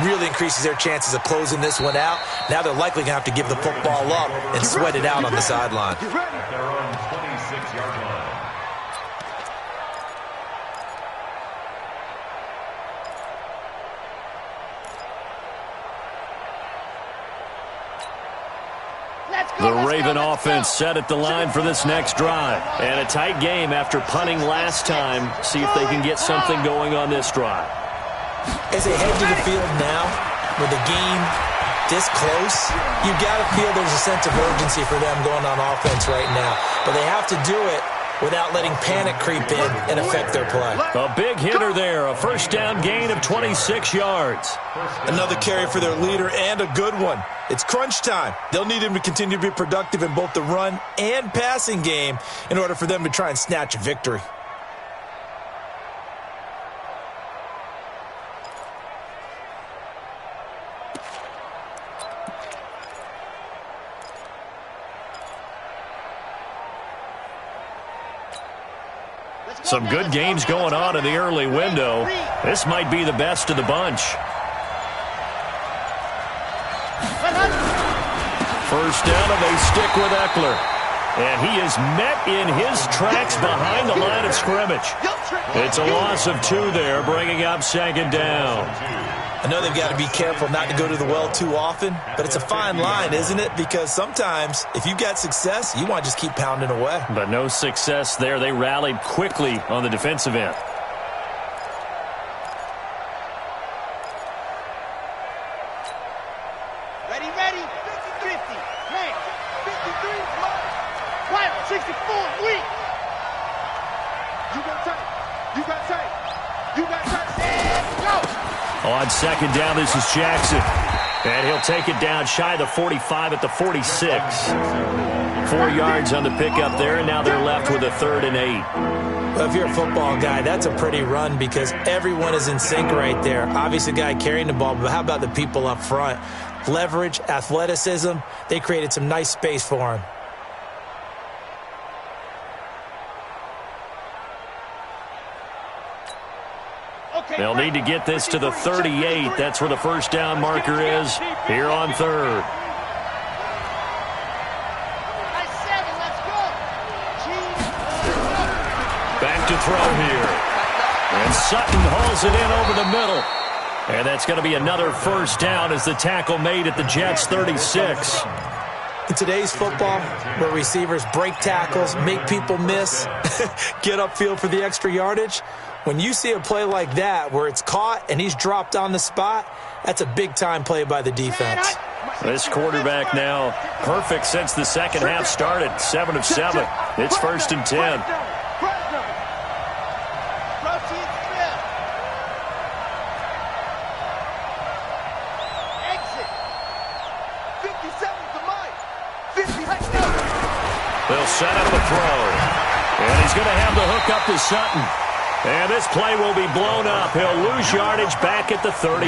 really increases their chances of closing this one out. Now they're likely going to have to give the football up and sweat it out on the sideline. At their own 26-yard line. The Raven offense set at the line for this next drive. And a tight game after punting last time. See if they can get something going on this drive. As they head to the field now, with the game this close, you got to feel there's a sense of urgency for them going on offense right now. But they have to do it without letting panic creep in and affect their play. A big hitter there, a first down gain of 26 yards. Another carry for their leader and a good one. It's crunch time. They'll need him to continue to be productive in both the run and passing game in order for them to try and snatch a victory. Some good games going on in the early window. This might be the best of the bunch. First down, and they stick with Eckler. And he is met in his tracks behind the line of scrimmage. It's a loss of 2 there, bringing up 2nd down. I know they've got to be careful not to go to the well too often, but it's a fine line, isn't it? Because sometimes, if you've got success, you want to just keep pounding away. But no success there. They rallied quickly on the defensive end. Ready. 50-50. Man, 53. Right, 64. Weak. You got tight. And go. On 2nd down, this is Jackson. And he'll take it down shy of the 45 at the 46. 4 yards on the pickup there, and now they're left with a 3rd and 8. Well, if you're a football guy, that's a pretty run because everyone is in sync right there. Obviously, the guy carrying the ball, but how about the people up front? Leverage, athleticism, they created some nice space for him. They'll need to get this to the 38. That's where the first down marker is here on 3rd. Back to throw here. And Sutton hauls it in over the middle. And that's going to be another first down as the tackle made at the Jets' 36. In today's football, where receivers break tackles, make people miss, get upfield for the extra yardage, when you see a play like that where it's caught and he's dropped on the spot, that's a big-time play by the defense. This quarterback now perfect since the second half started. 7 of 7. It's 1st and 10. They'll set up the throw. And he's going to have the hook up to Sutton. And this play will be blown up. He'll lose yardage back at the 38.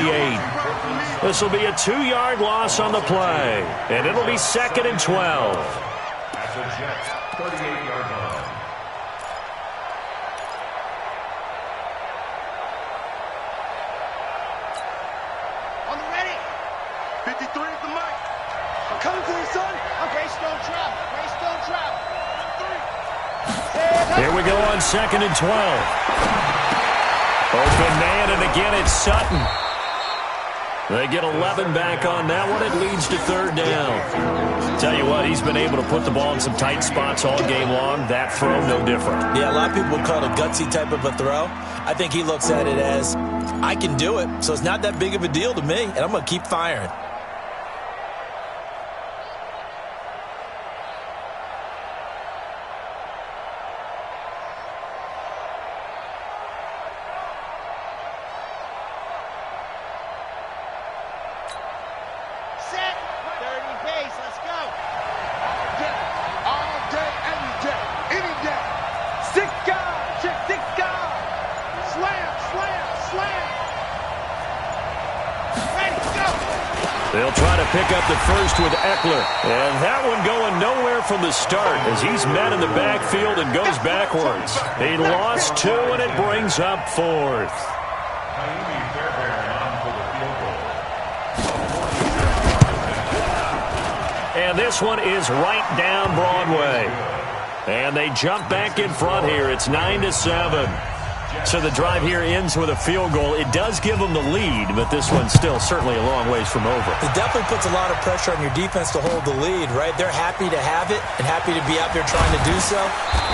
This will be a 2-yard loss on the play. And it'll be 2nd and 12. At the Jets' 38-yard line. On the ready. 53 is the mic. I'm coming to you, son. Greystone travel. Greystone travel. Here we go on 2nd and 12. Open man, and again it's Sutton. They get 11 back on that one. It leads to 3rd down. Tell you what, he's been able to put the ball in some tight spots all game long. That throw, no different. Yeah, a lot of people would call it a gutsy type of a throw. I think he looks at it as, I can do it, so it's not that big of a deal to me, and I'm going to keep firing. Set. 30 pace. Let's go. All day, every day, any day. 6 guys, check 6 guys. Slam, slam, slam. Ready. Go. They'll try to pick up the first with Eckler. And that one going nowhere from the start as he's met in the backfield and goes backwards. He lost 2, and it brings up 4th. And this one is right down Broadway. And they jump back in front here. It's 9-7. So the drive here ends with a field goal. It does give them the lead, but this one's still certainly a long ways from over. It definitely puts a lot of pressure on your defense to hold the lead, right? They're happy to have it and happy to be out there trying to do so.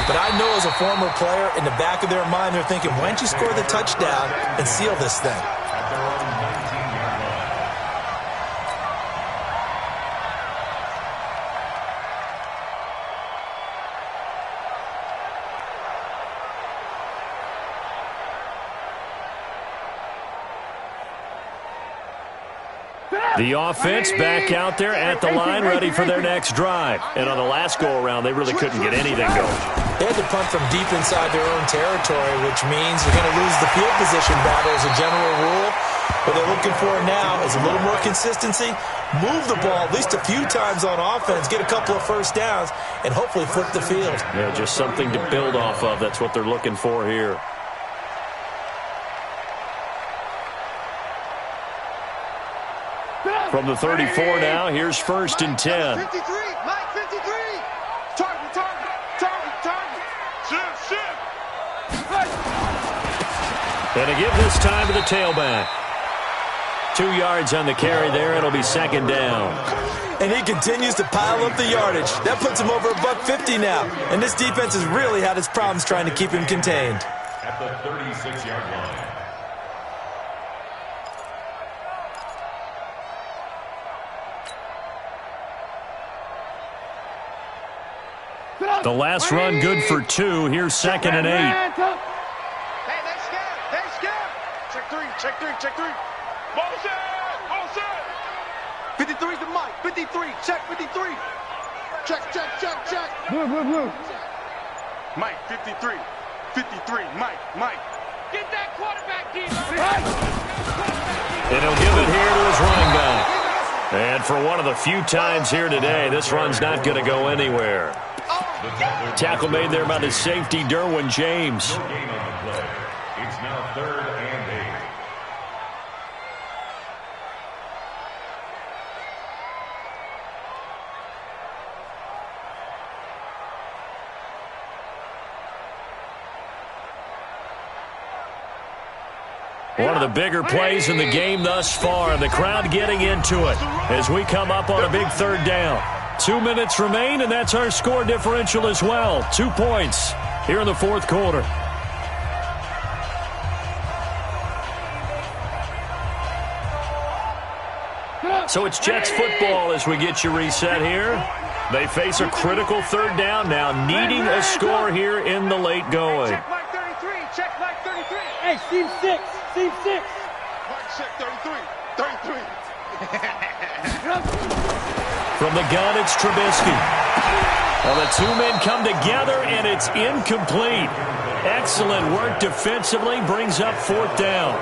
But I know as a former player, in the back of their mind, they're thinking, why don't you score the touchdown and seal this thing? The offense back out there at the line, ready for their next drive. And on the last go-around, they really couldn't get anything going. They had to punt from deep inside their own territory, which means you're going to lose the field position battle as a general rule. What they're looking for now is a little more consistency, move the ball at least a few times on offense, get a couple of first downs, and hopefully flip the field. Yeah, just something to build off of. That's what they're looking for here. From the 34 now, here's 1st and 10. 53. Mike, 53. Target, target, target, target. Shift, shift. And a give this time to the tailback. 2 yards on the carry there. It'll be 2nd down. And he continues to pile up the yardage. That puts him over $150 now. And this defense has really had its problems trying to keep him contained. At the 36-yard line. The last run good for 2. Here's 2nd and 8. Hey, let's go. Let's go. Check 3, check 3, check 3. Motion, motion. 53 is the mic. 53, check 53. Check, check, check, check. Mike, 53. 53, Mike, Mike. Get that quarterback, D-Lo. And he'll give it here to his running back. And for one of the few times here today, this run's not going to go anywhere. Tackle made there by the safety, Derwin James. No gain on the play. It's now 3rd and 8. One of the bigger plays in the game thus far, and the crowd getting into it as we come up on a big 3rd down. 2 minutes remain, and that's our score differential as well. 2 points here in the 4th quarter. So it's Jets football as we get you reset here. They face a critical 3rd down now, needing a score here in the late going. Check Mike 33, check Mike 33. Hey, Steve 6. Steve 6. Mike, check 33, 33. From the gun, it's Trubisky. Well, the 2 men come together, and it's incomplete. Excellent work defensively, brings up 4th down.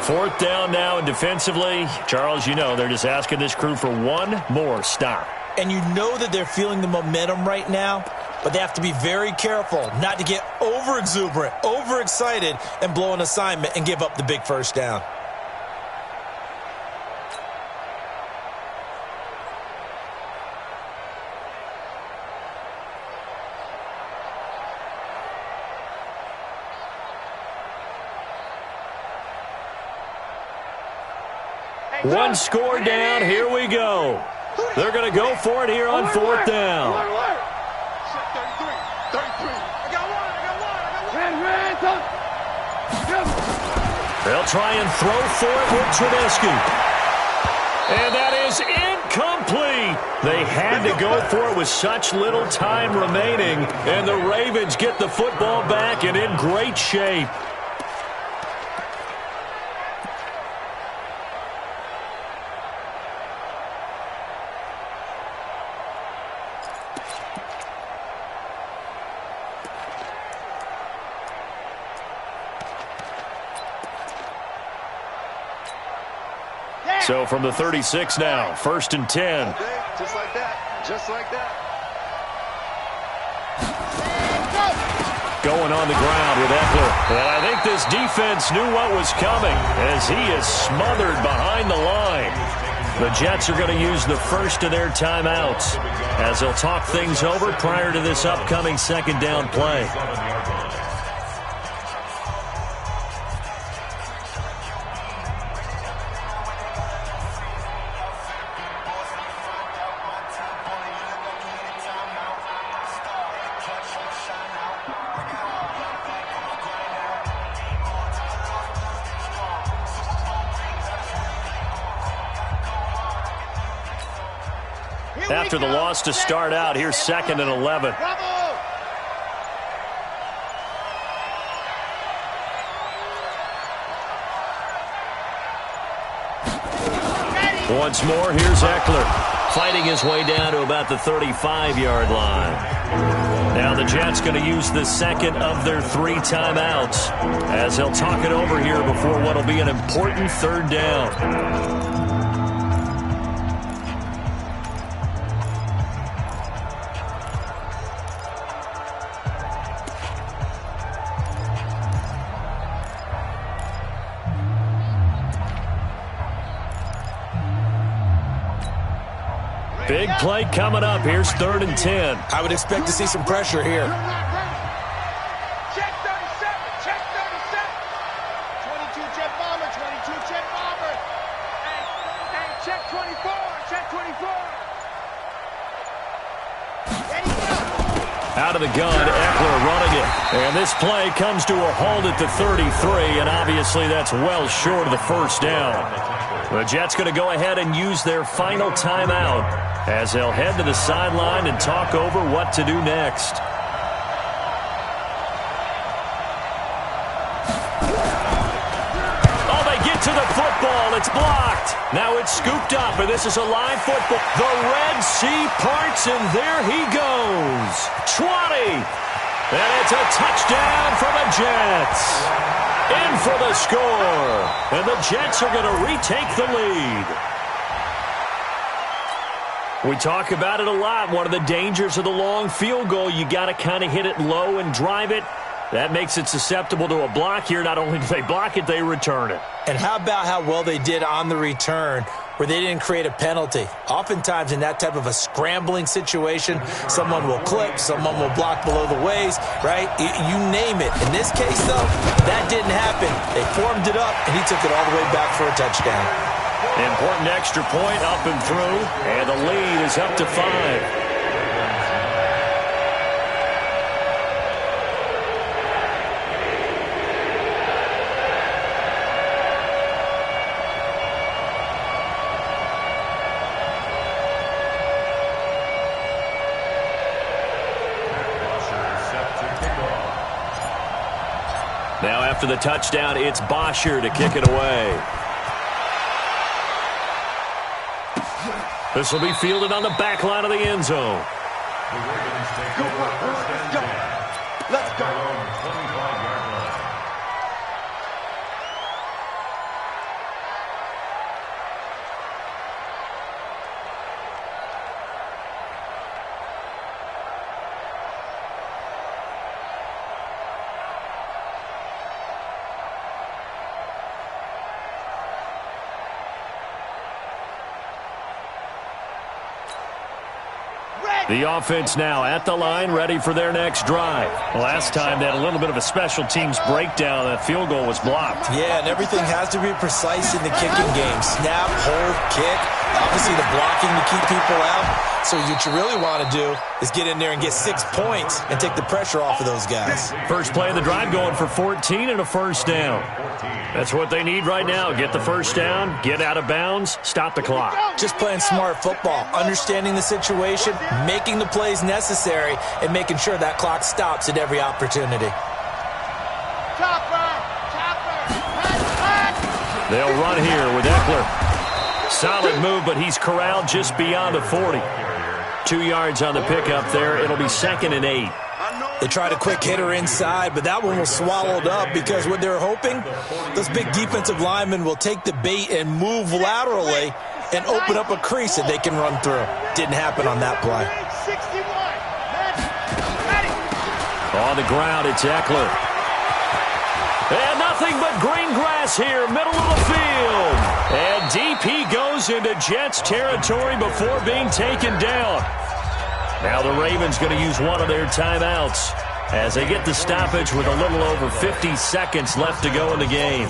4th down now, and defensively, Charles, you know, they're just asking this crew for one more stop. And you know that they're feeling the momentum right now. but they have to be very careful not to get over-exuberant, over-excited, and blow an assignment and give up the big first down. One score down. Here we go. They're going to go for it here on fourth down. Set 33. I got one. They'll try and throw for it with Trubisky. And that is incomplete. They had to go for it with such little time remaining. And the Ravens get the football back and in great shape. So from the 36 now, 1st and 10. Okay, just like that. Just like that. Going on the ground with Eckler. And I think this defense knew what was coming as he is smothered behind the line. The Jets are going to use the first of their timeouts as they'll talk things over prior to this upcoming second down play. After the loss to start out, here's 2nd and 11. Once more, here's Eckler, fighting his way down to about the 35-yard line. Now the Jets going to use the second of their 3 timeouts as they'll talk it over here before what will be an important 3rd down. Big play coming up. Here's 3rd and 10. I would expect to see some pressure here. Check 37. Check 37. 22 jet bomber. 22 jet bomber. Hey, check 24. Check 24. Ready, go. Out of the gun, Eckler running it. And this play comes to a halt at the 33, and obviously that's well short of the first down. The Jets going to go ahead and use their final timeout as they'll head to the sideline and talk over what to do next. Oh, they get to the football. It's blocked. Now it's scooped up, and this is a live football. The Red Sea parts, and there he goes. 20. And it's a touchdown for the Jets. In for the score. And the Jets are going to retake the lead. We talk about it a lot. One of the dangers of the long field goal, you got to kind of hit it low and drive it. That makes it susceptible to a block here. Not only do they block it, they return it. And how about how well they did on the return where they didn't create a penalty? Oftentimes in that type of a scrambling situation, someone will clip, someone will block below the waist, right? You name it. In this case, though, that didn't happen. They formed it up, and he took it all the way back for a touchdown. Important extra point up and through, and the lead is up to 5. Now after the touchdown, it's Bosher to kick it away. This will be fielded on the back line of the end zone. Go, let's go. Let's go. The offense now at the line, ready for their next drive. Last time they had a little bit of a special teams breakdown. That field goal was blocked. Yeah, and everything has to be precise in the kicking game. Snap, hold, kick. Obviously the blocking to keep people out. So what you really want to do is get in there and get 6 points and take the pressure off of those guys. First play of the drive going for 14 and a first down. That's what they need right now. Get the first down, get out of bounds, stop the clock. Just playing smart football, understanding the situation, making the plays necessary, and making sure that clock stops at every opportunity. They'll run here with Eckler. Solid move, but he's corralled just beyond the 40. 2 yards on the pickup there. It'll be 2nd and 8. They tried a quick hitter inside, but that one was swallowed up because what they're hoping, those big defensive linemen will take the bait and move laterally and open up a crease that they can run through. Didn't happen on that play. On the ground, it's Eckler. And nothing but green grass here, middle of the field. And deep he goes into Jets territory before being taken down. Now the Ravens going to use one of their timeouts as they get the stoppage with a little over 50 seconds left to go in the game.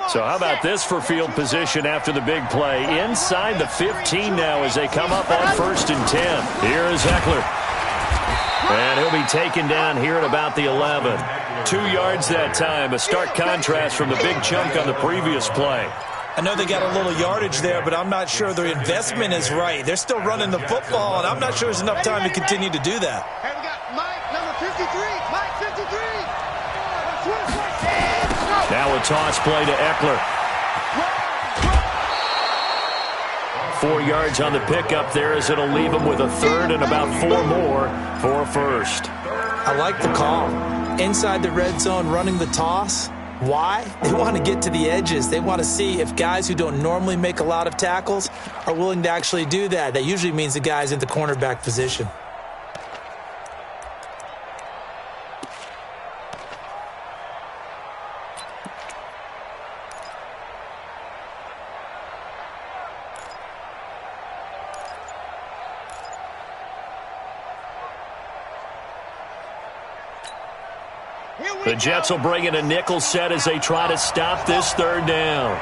So how about this for field position after the big play? Inside the 15 now as they come up on 1st and 10. Here is Eckler. And he'll be taken down here at about the 11. 2 yards that time, a stark contrast from the big chunk on the previous play. I know they got a little yardage there, but I'm not sure their investment is right. They're still running the football, and I'm not sure there's enough time to continue to do that. Hey, we got Mike, number 53. Mike, 53. Now a toss play to Eckler. 4 yards on the pickup there as it'll leave him with a 3rd and about 4 more for a first. I like the call. Inside the red zone running the toss. Why? They want to get to the edges. They want to see if guys who don't normally make a lot of tackles are willing to actually do that. That usually means the guy's in the cornerback position. The Jets will bring in a nickel set as they try to stop this 3rd down.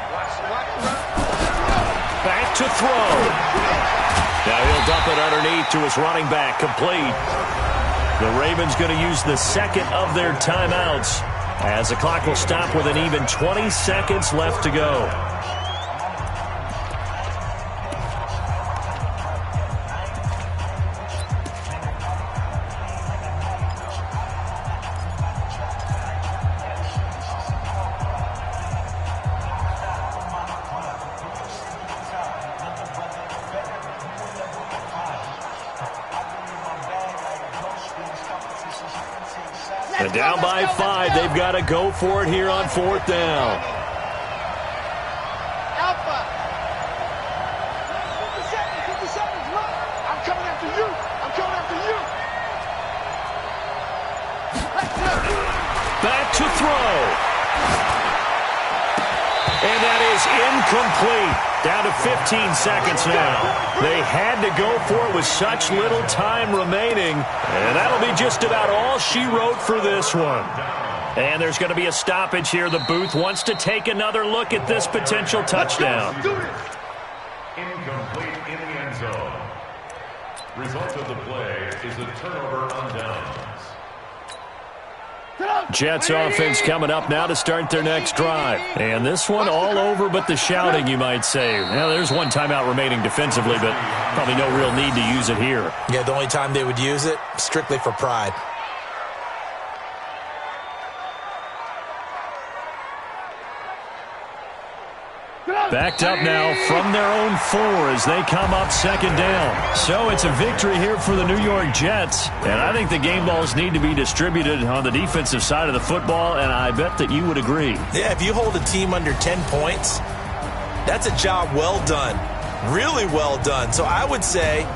Back to throw. Now he'll dump it underneath to his running back, complete. The Ravens going to use the 2nd of their timeouts as the clock will stop with an even 20 seconds left to go. And down by 5, they've got to go for it here on 4th down. Alpha. 50 seconds, look. I'm coming after you. I'm coming after you. Back to throw. And that is incomplete. Down to 15 seconds now. They had to go for it with such little time remaining. And that'll be just about all she wrote for this one. And there's going to be a stoppage here. The booth wants to take another look at this potential touchdown. Incomplete in the end zone. Result of the play is a turnover on downs. Jets offense coming up now to start their next drive. And this one all over but the shouting, you might say. Now, there's one timeout remaining defensively, but probably no real need to use it here. Yeah, the only time they would use it, strictly for pride. Backed up now from their own 4 as they come up second down. So it's a victory here for the New York Jets. And I think the game balls need to be distributed on the defensive side of the football, and I bet that you would agree. Yeah, if you hold a team under 10 points, that's a job well done. Really well done. So I would say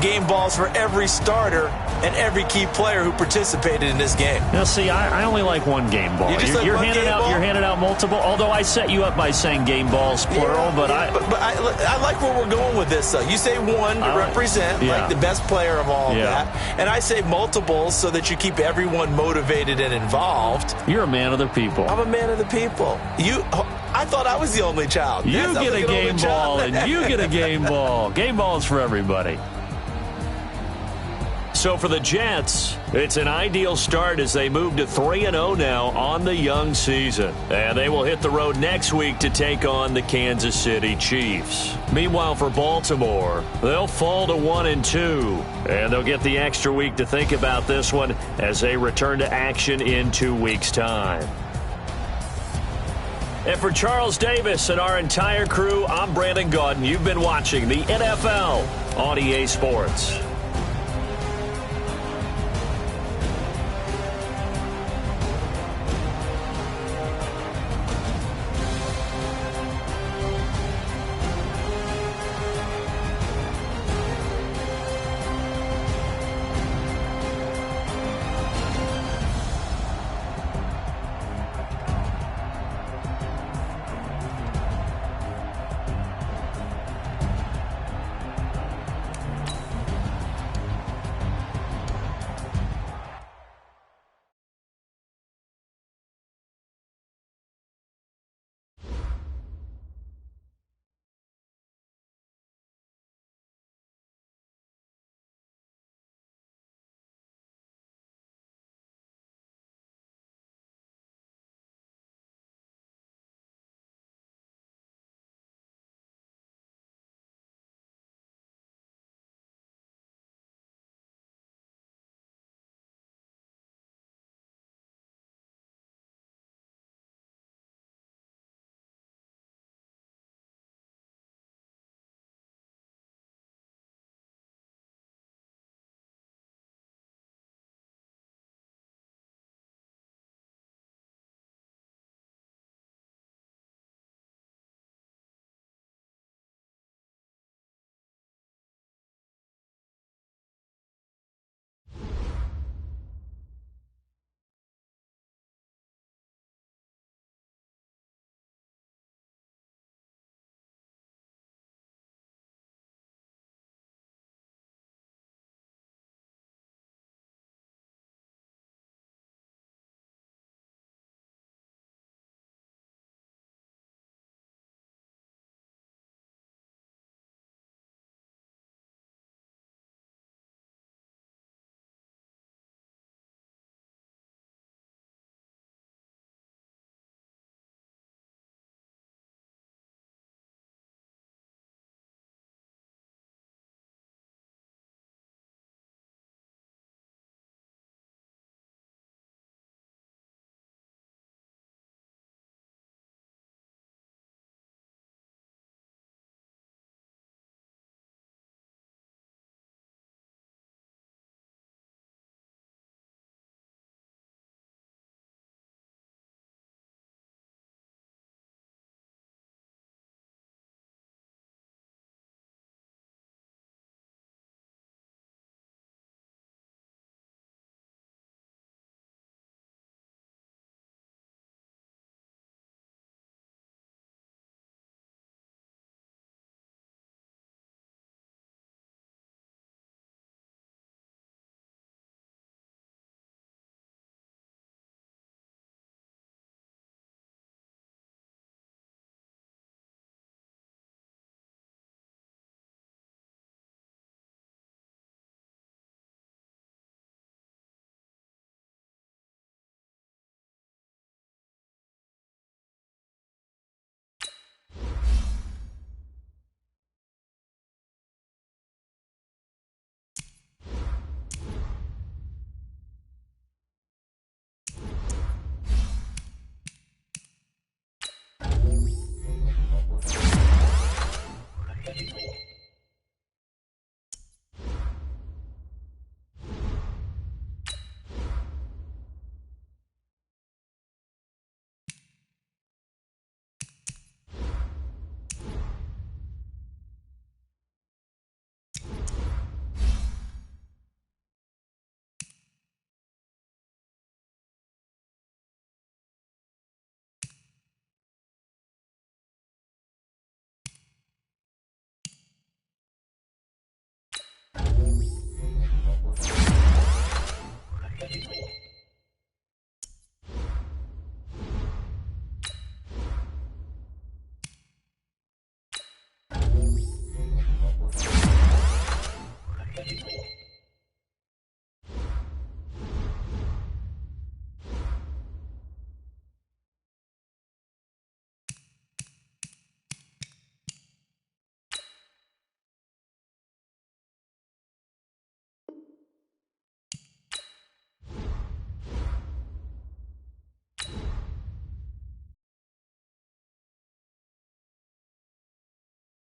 game balls for every starter and every key player who participated in this game. Now, see, I only like one game ball. You're handing out multiple, although I set you up by saying game balls, plural. But I like where we're going with this, though. You say one to represent, like the best player of all of that. And I say multiples so that you keep everyone motivated and involved. You're a man of the people. I'm a man of the people. I thought I was the only child. You get a game ball, and you get a game ball. Game balls for everybody. So for the Jets, it's an ideal start as they move to 3-0 now on the young season. And they will hit the road next week to take on the Kansas City Chiefs. Meanwhile, for Baltimore, they'll fall to 1-2. And they'll get the extra week to think about this one as they return to action in 2 weeks' time. And for Charles Davis and our entire crew, I'm Brandon Gaudin. You've been watching the NFL on EA Sports.